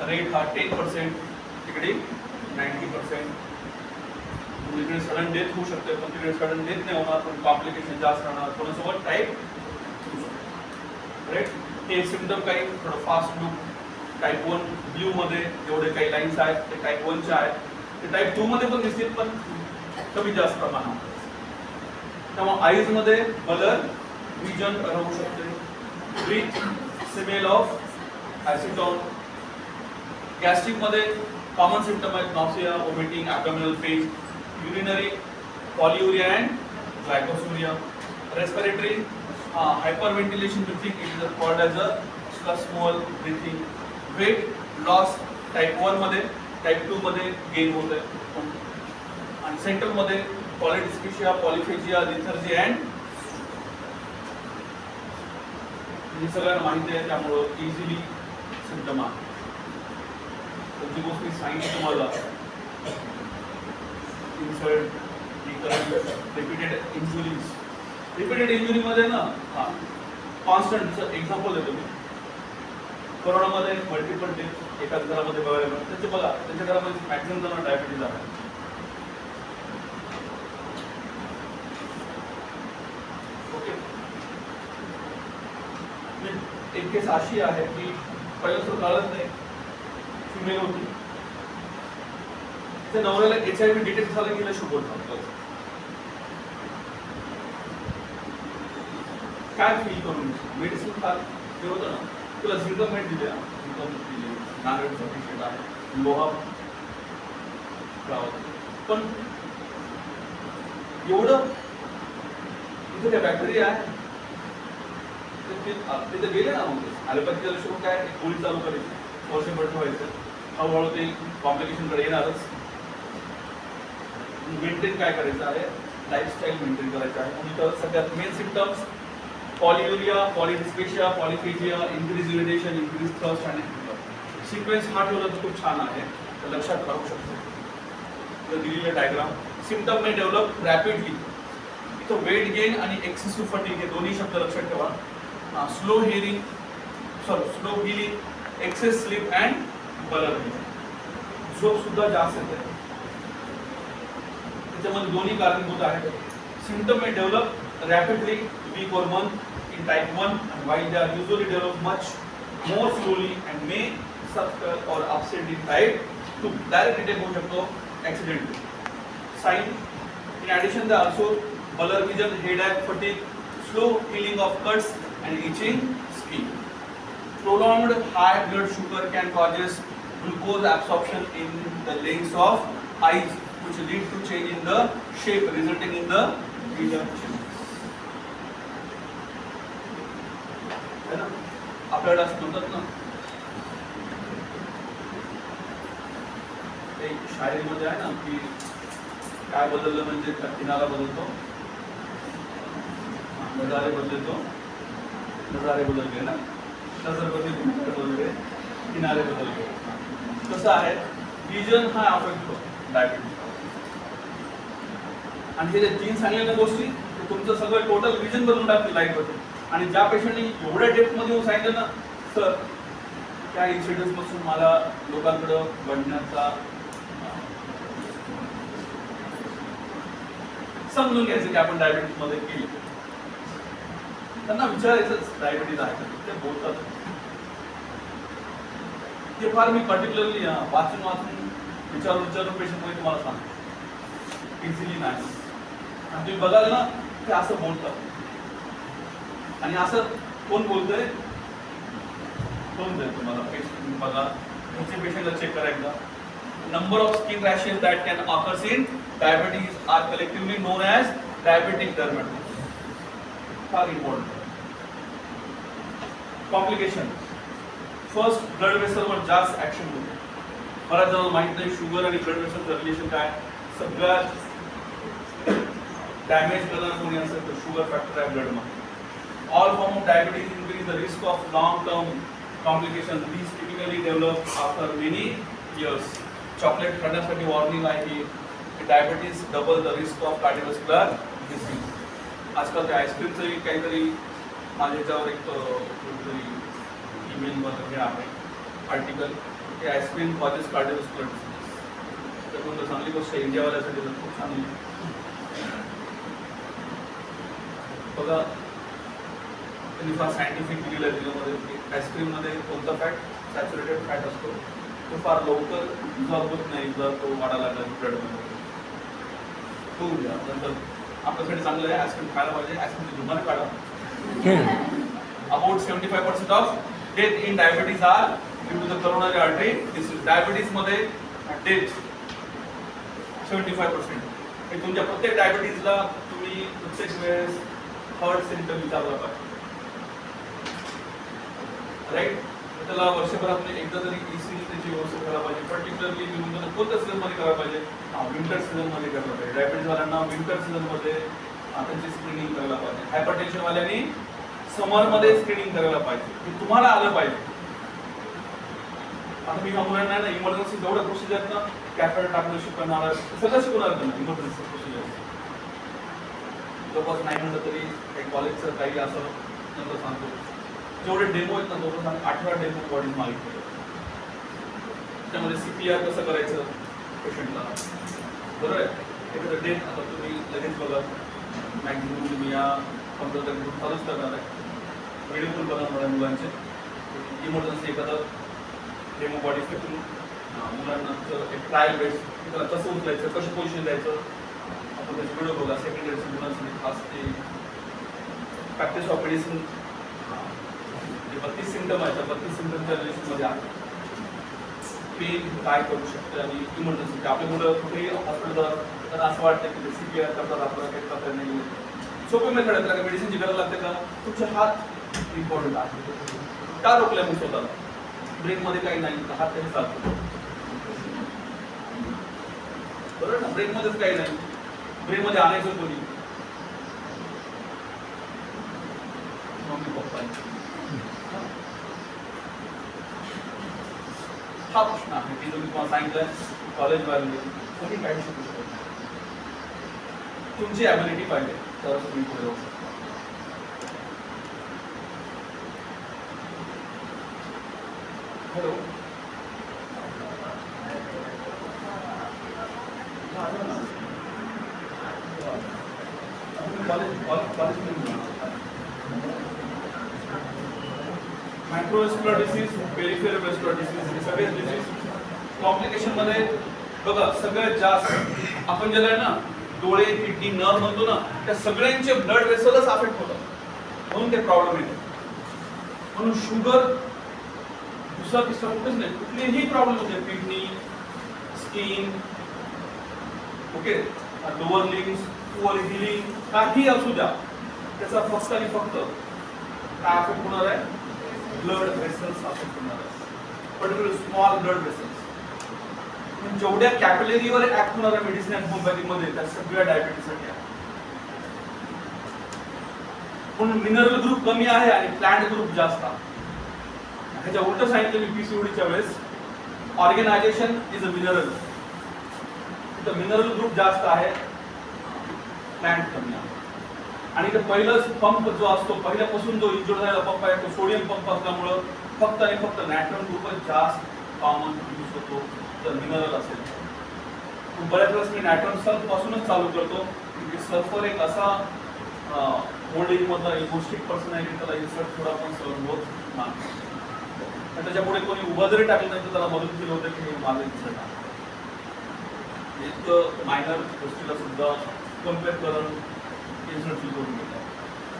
रेट हा 10%, तिकडे 90%. तिकडे सडन डेथ होऊ शकते, पण तिकडे सडन डेथ नाही होणार, पण कॉम्प्लिकेशन जास्त राहणार. कोणासोबत टाईप राईट. हे सिम्पटम काही थोडं फास्ट लुक टाईप 1 ब्ल्यू मध्ये जेवढे काही लाईन्स आहेत ते टाईप 1 चे आहेत. ते टाईप 2 मध्ये पण दिसतील, पण कमी जास्त प्रमाणात. त्यामुळे आईज मध्ये कलर विजन राहू शकते. Breath smell of acetone. Gastric मध्ये कॉमन सिम्पटम आहेत nausea, vomiting, abdominal pain, urinary polyuria and glycosuria. Respiratory hyperventilation breathing, it is called as a small breathing. Weight loss type 1 मध्ये, type 2 मध्ये gain होते. आणि central मध्ये पॉलिडिस्पेशिया, पॉलिफेजिया, लिथर्जी and हे सगळ्यांना माहिती आहे, त्यामुळं इझिली सिम्पटम आहे. जी गोष्ट मी सांगितली तुम्हाला, insult, repeated injuries. Repeated injury मध्ये ना कॉन्स्टंट एक्झाम्पल देतो मी. कोरोनामध्ये मल्टिपल डेथ एकाच घरामध्ये बघायला मिळतात. त्याचे बघा, त्यांच्या घरामध्ये मॅक्झिमम जण डायबिटीज आहे. ओके. एक केस अशी आहे की पहिलं तर कळत नाही, फिमेल होती. त्या नवऱ्याला HIV डिटेक्ट झालं की शुगर झालं. काय फील करून मेडिसिन खा ते होतं ना, तुला झिंकमेंट दिल्या, नारळचा पेशंट आहे, लोहा पण एवढं तिथे त्या बॅक्टेरिया आहे तिथे गेले ना. मग ॲलोपॅथीच्या दृष्टीने काय गोळी चालू करायची, वर्षभर ठेवायचं, हळूहळू ते कॉम्प्लिकेशनकडे येणारच. मेंटेन काय करायचं आहे, लाईफस्टाईल मेंटेन करायचं आहे. आणि तर सगळ्यात main symptoms polyuria, polydipsia, polyphagia, increase urination, increase thirst आणि सिक्वेन्स हा ठेवला तर खूप छान आहे, तर लक्षात राहू शकतो. दिलेलं diagram symptom may develop rapidly. इथं वेट गेन आणि एक्सेसिव्ह फटीग हे दोन्ही शब्द लक्षात ठेवा. Slow healing, excess sleep and blur. झोप सुद्धा जास्त येते, त्याच्यामध्ये दोन्ही कारणीभूत आहेत. Symptom may develop rapidly week और month in type 1 and while they are usually develop much more slowly and may subtle or absent in type 2. Direct attack होऊ शकतो accidentally. Sign in addition there also blur vision, headache, fatigue, slow healing of cuts and itching skin. Prolonged high blood sugar can causes glucose absorption in the lens of eyes, which lead to change in the shape resulting in the vision change. है ना, आपल्याला असं म्हणतात ना, एक शायरीमध्ये आहे ना की काय बदललं म्हणजे किनारा बदलतो, नजारे बदलतो, नजारे बदल गए ना, नजर बदल गए, किनारे बदल गए. कसं आहे, विजन हा अफेक्ट होतो डायबिटीज. आणि हे जे 3 सांगलेल्या गोष्टी ते तुमचं सगळं टोटल विजन बदलून टाकते लाईफमध्ये. आणि ज्या पेशंटने एवढ्या डेप्थमध्ये येऊन सांगितलं ना, सर त्या इन्सिडेंट्स पासून मला लोकांकडे बढ़ण्याचा समजून घ्यायचं की आपण डायबिटीज मध्ये केली. त्यांना विचारायचंच डायबिटीज आहे का, ते बोलतात. ते फार मी पर्टिक्युलरली वाचून विचारून पेशंट मध्ये तुम्हाला सांगतो, इझिली नाही. आणि तुम्ही बघाल ना ते असं बोलतात. आणि असं कोण बोलतंय, कोण देईल तुम्हाला पेशंट बघा, तुमचे पेशंटला चेक करा एकदा. Number of skin rashes that can occurs in diabetes are collectively known as diabetic dermatitis. फार इम्पॉर्टंट. कॉम्प्लिकेशन. फर्स्ट, ब्लड वेसलवर जास्त ऍक्शन होते. बऱ्याच जणांना माहित नाही शुगर आणि ब्लड वेसलचं रिलेशन काय. सगळ्यात डॅमेज करणारा कोणी असेल तर शुगर फॅक्टर आहे ब्लडमध्ये. All form of diabetes increase the risk of long-term complications. These typically develop after many years. Chocolate खाण्यासाठी warning आहे की diabetes double the risk of cardiovascular disease. आजकाल ते आईस्क्रीमचंही काहीतरी माझ्यावर एक ईमेलवर हे आहे आर्टिकल, की आईस्क्रीम कॉजेस कार्डिओव्हास्क्युलर डिसीज. तर कोणतं चांगली गोष्ट आहे इंडियावाल्यासाठी, तर खूप चांगली. बघा त्यांनी फार सायंटिफिक दिलेलं आहे त्याच्यामध्ये की आईस्क्रीममध्ये कोणता फॅट, सॅच्युरेटेड फॅट असतो, तो फार लवकर इन्झॉल्व होत नाही जर तो वाढायला लागला ब्लडमध्ये. होऊन द्या, नंतर आपल्यासाठी चांगलं आहे आईस्क्रीम खायला पाहिजे. आईस्क्रीमची जुमान काढा. About 75% of death in diabetes are due to the coronary artery disease. डायबिटीजमध्ये डेथ 75%. हे तुमच्या प्रत्येक डायबिटीजला तुम्ही प्रत्येक वेळेस थर्ड सिम्पटम विचारला पाहिजे, राईट. त्याला वर्षभरात एकदा तरी ईसीजी त्याची व्यवस्था करायला पाहिजे. पर्टिक्युलरली मी म्हणतो कोणत्या सीझनमध्ये करायला पाहिजे, विंटर सीझनमध्ये करायला पाहिजे. डायबिटीजवाल्यांना विंटर सीझनमध्ये त्यांची स्क्रीनिंग करायला पाहिजे. हायपरटेन्शनवाल्यांनी समरमध्ये स्क्रीनिंग करायला पाहिजे. हे तुम्हाला आलं पाहिजे. आता मी म्हणणार नाही ना, इमर्जन्सी जेवढ्या प्रोसिजर आहेत ना, कॅथेटर टाकणं शिकवणार, सगळं शिकवणार त्यांना इमर्जन्सी प्रोसिजर. जवळपास नाही म्हणलं तरी काही कॉलेजचं काही असं नंतर सांगतो. जेवढे डेमो आहेत ना, जवळपास 18 डेमो बॉडीज मागितले. त्यामध्ये CPR कसं करायचं पेशंटला, बरोबर आहे. एखादं डेट आता तुम्ही लगेच बघा, मॅक्झिमम तुम्ही या कम्प्युटर चालूच करणार आहे, मेडिकल बनवणार आहे मुलांचे. इमर्जन्सी एखादं डेमो बॉडी फेकून मुलांना एक ट्रायल बेस, त्याला कसं उचलायचं, कसं पोझिशन द्यायचं, आपण त्याचे व्हिडिओ बघा. सेकंड इयरच्या मुलांसाठी खास ते प्रॅक्टिस ऑफ मेडिसिन 32 सिम्पटम आहेत. 32 सिम्पटमच्या रिलेशनमध्ये आहे पेन काय करू शकते. आणि इमर्जन्सी आपल्या मुलं कुठेही हॉस्पिटल तर असं वाटतं की CPR करतात, आपल्याला काही करता नाही. सोपे मेथड आहे. त्याला मेडिसिनची गरज लागते का, तुमचे हात इम्पॉर्टंट आहे. का रोखल्या मी स्वतःला, ब्रेकमध्ये काही नाही, हात तरी चालतो, बरोबर ना. ब्रेकमध्येच काही नाही, ब्रेकमध्ये आणायचं कोणी, मम्मी पप्पा. हा प्रश्न आहे की तुम्ही तुम्हाला सांगितलं कॉलेज वाले तुम्ही काही शिकू शकत नाही. तुमची ॲबिलिटी पाहिजे तरच तुम्ही पुढे जाऊ शकता. हॅलो, मायक्रोवेस्क्युलर डिसीज, पेरिफेरल वेस्क्युलर डिसीज, हे सगळे डिसीज कॉम्प्लिकेशनमध्ये बघा सगळ्यात जास्त आपण ज्याला आहे ना डोळे, किडनी, नर्व म्हणतो ना, त्या सगळ्यांचे ब्लड वेसलच अफेक्ट होतात, म्हणून ते प्रॉब्लेम येतो. म्हणून शुगर दुसरा तिसरा कुठेच नाही, कुठलेही प्रॉब्लेम होते, kidney, skin, okay, lower limbs, poor healing, काही असू द्या, त्याचा फक्त आणि फक्त काय अफेक्ट होणार आहे, ब्लड वेसल्स अफेक्ट होणार आहे, पर्टिक्युलर स्मॉल ब्लड वेसल्स. जेवढ्या कॅपिलरीवर ऍक्ट होणाऱ्या मेडिसिन आहेत होमिओपॅथीमध्ये त्या सगळ्या डायबिटीससाठी आहे. पण मिनरल ग्रुप कमी आहे आणि प्लांट ग्रुप जास्त आहे. ह्याच्या उलट सांगितलं मी पीसीओडीच्या वेळेस, ऑर्गनायझेशन इज अ मिनरल. तिथं मिनरल ग्रुप जास्त आहे, प्लांट कमी आहे. आणि ते पहिलंच पंप जो असतो, पहिल्यापासून जो इंजुर्ड झालेला पंप आहे तो सोडियम पंप असल्यामुळं फक्त आणि फक्त नॅट्रम ग्रुपच जास्त कॉमन यूज होतो जर मिनरल असेल. बऱ्याच वेळेस मी नॅट्रम सल्फ पासूनच चालू करतो, की सल्फर एक असा ओल्ड एज मधला इगोस्टिक पर्सन आहे की त्याला इन्सर्ट थोडा पण सहन होत नाही. त्याच्यापुढे कोणी उभं जरी टाकलं नाही तर त्याला मदत केली होतं की हे माझं इन्सर्ट आहे. इतकं मायनर गोष्टीला सुद्धा कम्पेअर करून इन्सर्ट फील करून घेतात.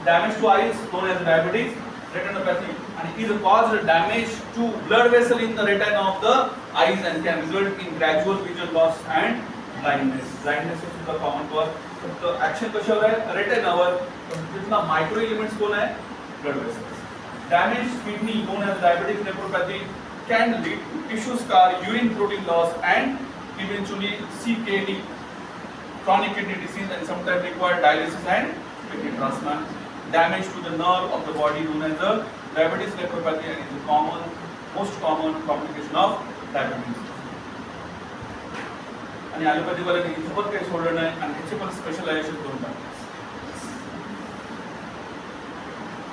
Damage to eyes known as diabetes retinopathy and is caused damage to blood vessel in the retina of the eyes and can result in gradual vision loss and blindness. Blindness is the common cause. फक्त action कशावर आहे? रेटिनावर. जितना micro elements कोण आहे? Blood vessels. Damage kidney known as diabetic nephropathy can lead to tissue scar, urine protein loss and eventually CKD, chronic kidney disease, and sometimes require dialysis and kidney transplant. Damage to the nerve of the body known as the diabetes nephropathy and is the most common complication of diabetes. आणि allopathy वाल्याने इथं पण काही सोडलं नाही आणि ह्याचे पण specialisation करून टाकलं.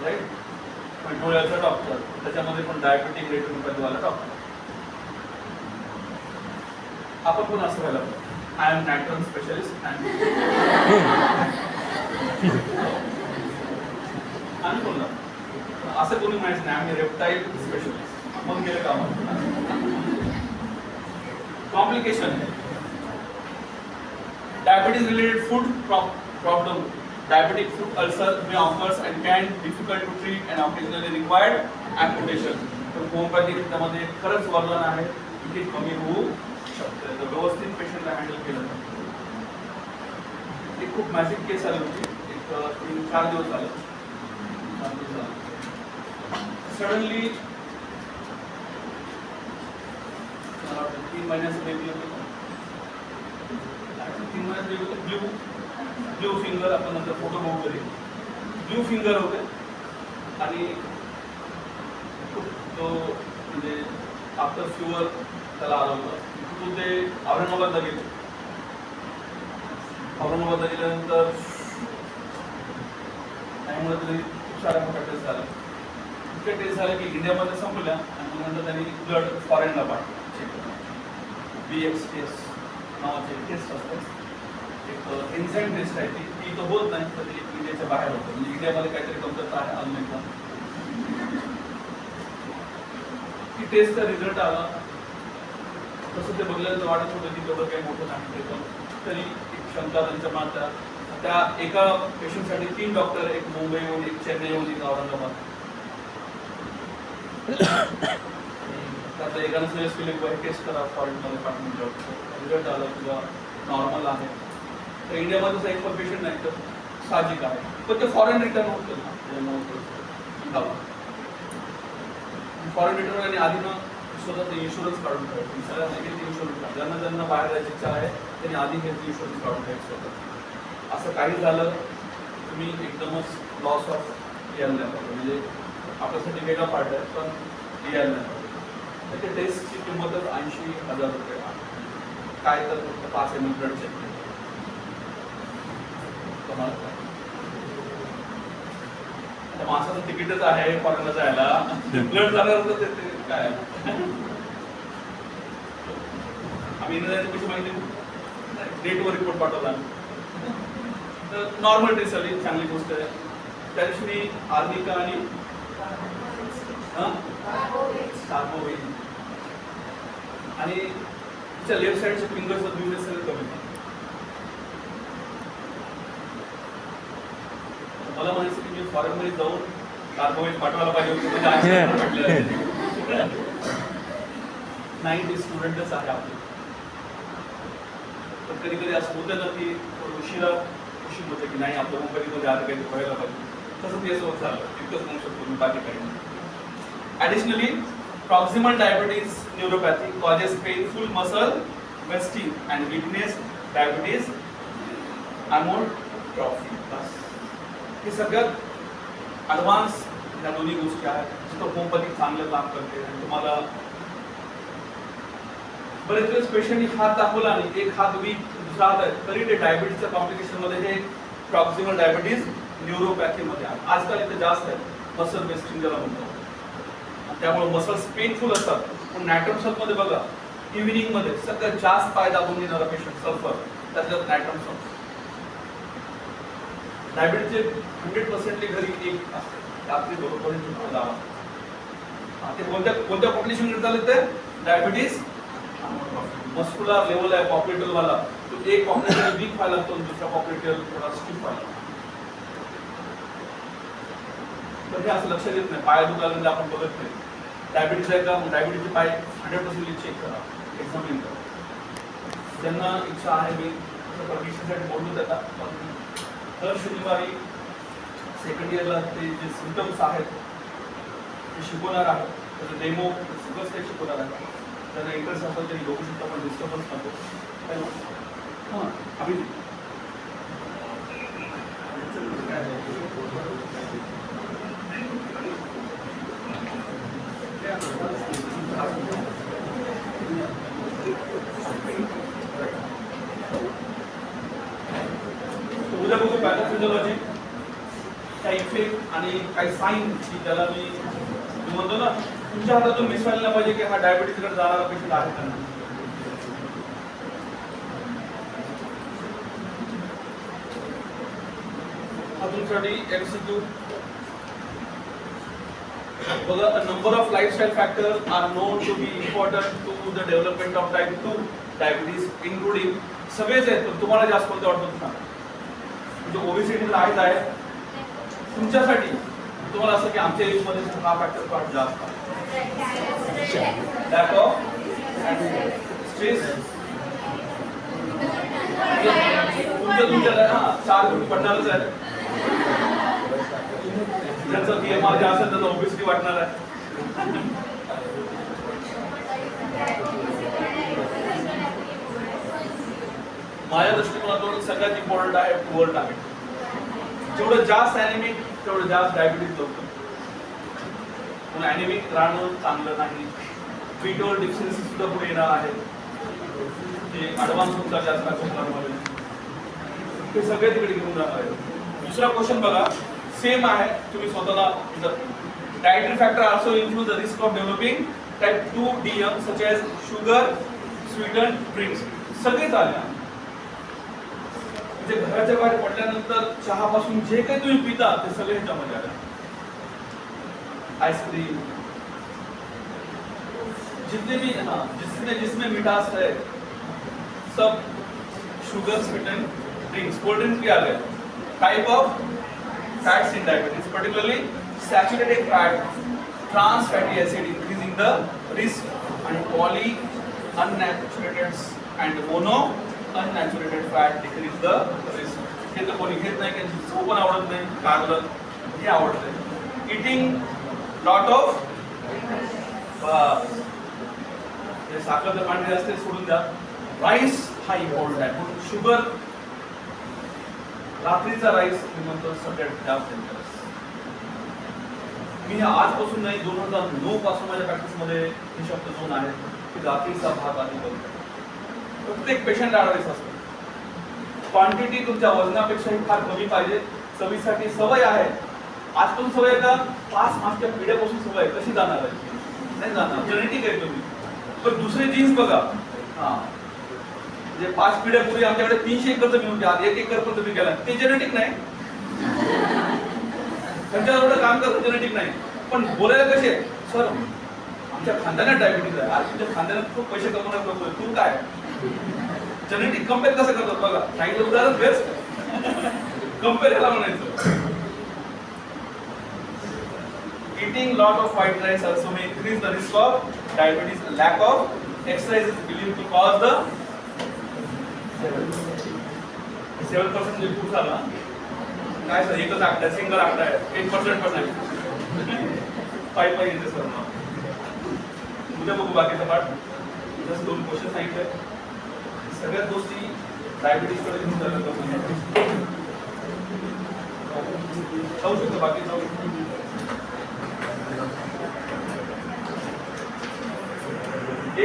राईट? पण डोळ्याचा डॉक्टर, त्याच्यामध्ये पण डायबेटिक रेटिनोपॅथी वाला डॉक्टर. आपण पण असं व्हायला पाहिजे. आय एम नॅट्रम स्पेशलिस्ट आणि बोलला असं कोणी माहिती नाही, आम्ही रेप्टाईल स्पेशलिस्ट. मग गेलं कामात. Complication diabetes related food problem. Diabetic foot ulcer may occur and can be difficult to treat and occasionally required amputation. तर होमिओपॅथिक त्यामध्ये खरंच वर्णन आहे की ते कमी होऊ शकते जर व्यवस्थित पेशंटला हँडल केलं तर. एक खूप मॅसिक केस आली होती, एक 3-4 दिवस झाले. सडनली 3 महिन्याचं बेबी होतं. 3 महिन्याचं बेबी होतं. ब्ल्यू फिंगर, आपण नंतर फोटो बघू कधी. ब्ल्यू फिंगर होते आणि तो म्हणजे आफ्टर फ्युअर त्याला आलं होतं. तिथून ते औरंगाबादला गेले. औरंगाबादला गेल्यानंतर त्यामुळे तरी खूप साऱ्या मोठ्या टेस्ट झाल्या. इतके टेस्ट झाले की इंडियामध्ये संपल्या आणि नंतर त्यांनी ब्लड फॉरेनला पाठवलं चेक करून. BXTS नावाचे टेस्ट असतात. एक एन्झाईम टेस्ट आहे ती इथं होत नाही, तर ती इंडियाच्या बाहेर होतं. म्हणजे इंडियामध्ये काहीतरी कमतरता आहे अजून एकदा. ती टेस्टचा रिझल्ट आला. तसं ते बघल्यानंतर वाटत होतं की तेवढं काही मोठं नाही, ते पण तरी एक शंका त्यांच्या मागच्या. त्या एका पेशंटसाठी 3 डॉक्टर, एक मुंबईहून, एक चेन्नईहून, एक औरंगाबाद. त्यातल्या एकानं सजेस्ट केले की टेस्ट करा फॉरेनमध्ये पाठवून. रिझल्ट आला तुझा नॉर्मल आहे. तर इंडियामध्ये एक पण पेशंट नाही, तर साहजिक आहे. पण ते फॉरेन रिटर्न होतं ना. फॉरेन रिटर्न आणि आधी ना स्वतःचा इन्शुरन्स काढून ठेवायचं. सगळ्यांना हेल्थ इन्शुरन्स काढ. ज्यांना ज्यांना बाहेर जायची इच्छा आहे त्यांनी आधी हेल्थ इन्शुरन्स काढून ठेवायचं स्वतः. असं काही झालं तुम्ही एकदमच लॉस ऑफ यायला नाही पाहिजे. म्हणजे आपल्यासाठी वेगळा पार्ट आहे पण यायला नाही पाहिजे. तर ते टेस्टची किंमतच 80,000 रुपये आहे. काय तर फक्त 5 ml ब्लड चेक केलं. माणसाचं तिकीटच आहे फॉरेनला जायला, ब्लड झाल्यावर ते काय आम्ही जायचं कशी माहिती डेटवर रिपोर्ट पाठवला. तर नॉर्मल टेस्ट आली, चांगली गोष्ट आहे. त्या दिवशी मी आर्निका आणि कार्बोवेन आणि तिच्या लेफ्ट साईडच्या फिंगर्सचं ब्ल्यूनेस सगळं कमी. मला म्हणायचं की मी फॉरेनमध्ये जाऊन कार्बोवेट पाठवायला पाहिजे होते. 90 स्टुडंटच आहे आपले. पण कधी कधी असं होतं ना की उशीर होतं की नाही आपल्या मुंबईमध्ये आता काही व्हायला पाहिजे. तसं ते असं होत झालं. इतकंच म्हणू शकतो मी, बाकी काही नाही. Additionally proximal diabetes neuropathy causes painful muscle wasting and weakness, diabetes amyotrophy. हे सगळ्यात ॲडव्हान्स ह्या दोन्ही गोष्टी आहेत. जिथं होमिओपॅथी चांगलं काम करते आणि तुम्हाला बरेच वेळेस पेशंटनी हात दाखवला आणि एक हात वीक दुसरा हात आहे तरी ते डायबिटीजच्या कॉम्प्लिकेशनमध्ये हे प्रॉक्सिमल डायबिटीज न्यूरोपॅथीमध्ये आहे. आजकाल इथे जास्त आहे मसल वेस्टिंग ज्याला म्हणतो. त्यामुळे मसल्स पेनफुल असतात. पण नॅट्रमसलमध्ये बघा इव्हिनिंगमध्ये सगळ्यात जास्त पाय दाबून घेणारा पेशंट सल्फर त्याच्यात नॅट्रमसल. डायबिटीजचे 100% घरी एक असते रात्री बरोबर दावा. ते कोणत्या कॉम्प्लिकेशन झाले ते डायबिटीज मस्कुलर लेवल आहे पॉप्युलेटर वाला तो एक पॉप्युलेटर वीक व्हायला लागतो दुसरा पॉप्युलेटर थोडा स्टिफ व्हायला. तर हे असं लक्षात येत नाही. पाय दुखायला आपण बघत नाही डायबिटीज आहे का. डायबिटीजचे पाय 100% चेक करा एक्झामिन करा. ज्यांना इच्छा आहे मी परीक्षेसाठी बोललो त्याचा पण दर शनिवारी सेकंड इयरला ते जे सिम्पटम्स आहेत ते शिकवणार आहे. त्याचं डेमो सगळंच काही शिकवणार आहे. त्यांना इंटरेस्ट असेल तरी लोक सुद्धा आपण डिस्टर्बन्स नको. हां आम्ही उद्या बघू पॅथोफिजिओलॉजी काही इफेक्ट आणि काही साईन की ज्याला मी म्हणतो ना तुमच्या हातातून मिस व्हायला पाहिजे की हा डायबिटीजकडे जाणारा पेशंट आहे का नाही. हा तुमच्यासाठी MCQ बघा. a number of lifestyle factors are known to be important to the development of type 2 diabetes including सगळेच आहेत पण तुम्हाला जास्त कोणते वाटतं सांगा. म्हणजे ओबेसिटीला आहे तुमच्यासाठी तुम्हाला असं की आमच्या एजमध्ये हा फॅक्टर फार जास्त आहे. लॅक ऑफ स्ट्रेस तुमच्या हां 4 गोष्टी पडणारच आहे. ज्यांचं BMR जे असेल त्याचा ओबेसिटी वाटणार आहे. माझ्या दृष्टिकोनातून सगळ्यात इम्पॉर्टंट आहे पुअर डाएट. जेवढं जास्त ॲनिमिक तेवढं जास्त डायबिटीज होतं. पण ॲनिमिक राहणं चांगलं नाही. बीटोल डिफिशियन्सी सुद्धा पुढे येणार आहे. ते ॲडव्हान्स होतात जास्त प्रमाणामध्ये ते सगळे तिकडे घेऊन जाणार आहे. दुसरा क्वेश्चन बघा सेम आहे. तुम्ही स्वतःला dietary factor also include the risk of developing type 2 DM such as sugar sweeten drinks. सगळेच आले. म्हणजे घराच्या बाहेर पडल्यानंतर चहापासून जे काही तुम्ही पिता ते सगळे ह्याच्यामध्ये आले. आईस्क्रीम जितने भी जिसमें मिठास है सब sugar sweeten drinks cold drinks भी आ गए. Type of fats in diabetes particularly saturated fat trans fatty acid increasing the risk and poly unsaturated and mono unsaturated fat decrease the risk. हे तर कोणी घेत नाही की चव पण आवडत नाही कारलं हे आवडतं. इटिंग लॉट ऑफ हे साखर तर पांढरी असते सोडून द्या. राईस हा इम्पॉर्टंट आहे. पण शुगर रात्रीचा राईस मी म्हणतो सगळ्यात जास्त डेंजरस. मी आजपासून नाही 2009 पासून माझ्या प्रॅक्टिसमध्ये हे शब्द दोन आहेत की रात्रीचा भात आधी बंद. प्रत्येक पेशंटला ॲडवाइस असतो क्वांटिटी तुमच्या वजनापेक्षाही फार कमी पाहिजे. चवीसाठी सवय आहे. आजपासून सवय आहे का 5 मागच्या पिढ्यापासून सवय कशी जाणार आहे नाही जाणार. जेनेटिक आहे तुम्ही. पण दुसरे जीन्स बघा हां म्हणजे 5 पिढ्यापूर्वी आमच्याकडे 300 एकर जमीन होती. आज 1 एकर पण तुम्ही गेला ते जेनेटिक नाही. त्यांच्यावर एवढं काम करतं जेनेटिक नाही. पण बोलायला कसे सर आमच्या खानदानात डायबिटीज आहे. आज तुमच्या खानदानात खूप पैसे कमवणार लोक तू काय जेनेटिक कम्पेअर कसं करतात बघा. सांगितलं उदाहरण बेस्ट कम्पेअर याला म्हणायचं. Eating lot of white rice also may increase the risk of diabetes. Lack of exercise is believed to cause the 7% जे खूप झाला काय सर एकच आकडा सिंगल आकडा आहे 1% पण नाही. 5 येते सर. उद्या बघू बाकीचा पार्ट. जस्ट 2 क्वेश्चन सांगितले. सगळ्यात गोष्टी डायबिटीज कडे घेऊन जातात. जाऊ शकतो बाकी जाऊ शकतो